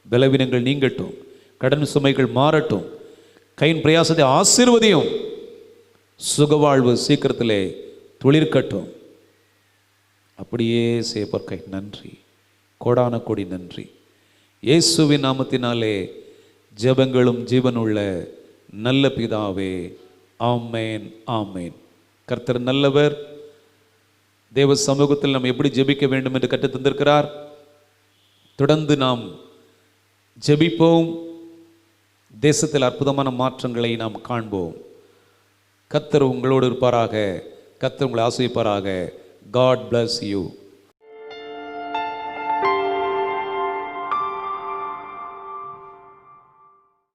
பலவீனங்கள் நீங்கட்டும், கடன் சுமைகள் மாறட்டும். கையின் பிரயாசத்தை ஆசீர்வதியும். சுகவாழ்வு சீக்கிரத்திலே துளிர்க்கட்டும். அப்படியே செய்யப்போர்க்கை நன்றி, கோடான கோடி நன்றி. இயேசுவின் நாமத்தினாலே ஜெபங்களும் ஜீவனுள்ள நல்ல பிதாவே, ஆமேன் ஆமேன். கர்த்தர் நல்லவர். தேவ சமூகத்தில் நாம் எப்படி ஜெபிக்க வேண்டும் என்று கற்றுத் தந்திருக்கிறார். தொடர்ந்து நாம் ஜெபிப்போம். தேசத்தில் அற்புதமான மாற்றங்களை நாம் காண்போம். கர்த்தர் உங்களோடு இருப்பாராக. கர்த்தர் உங்களை ஆசீர்வதிப்பாராக. God bless you.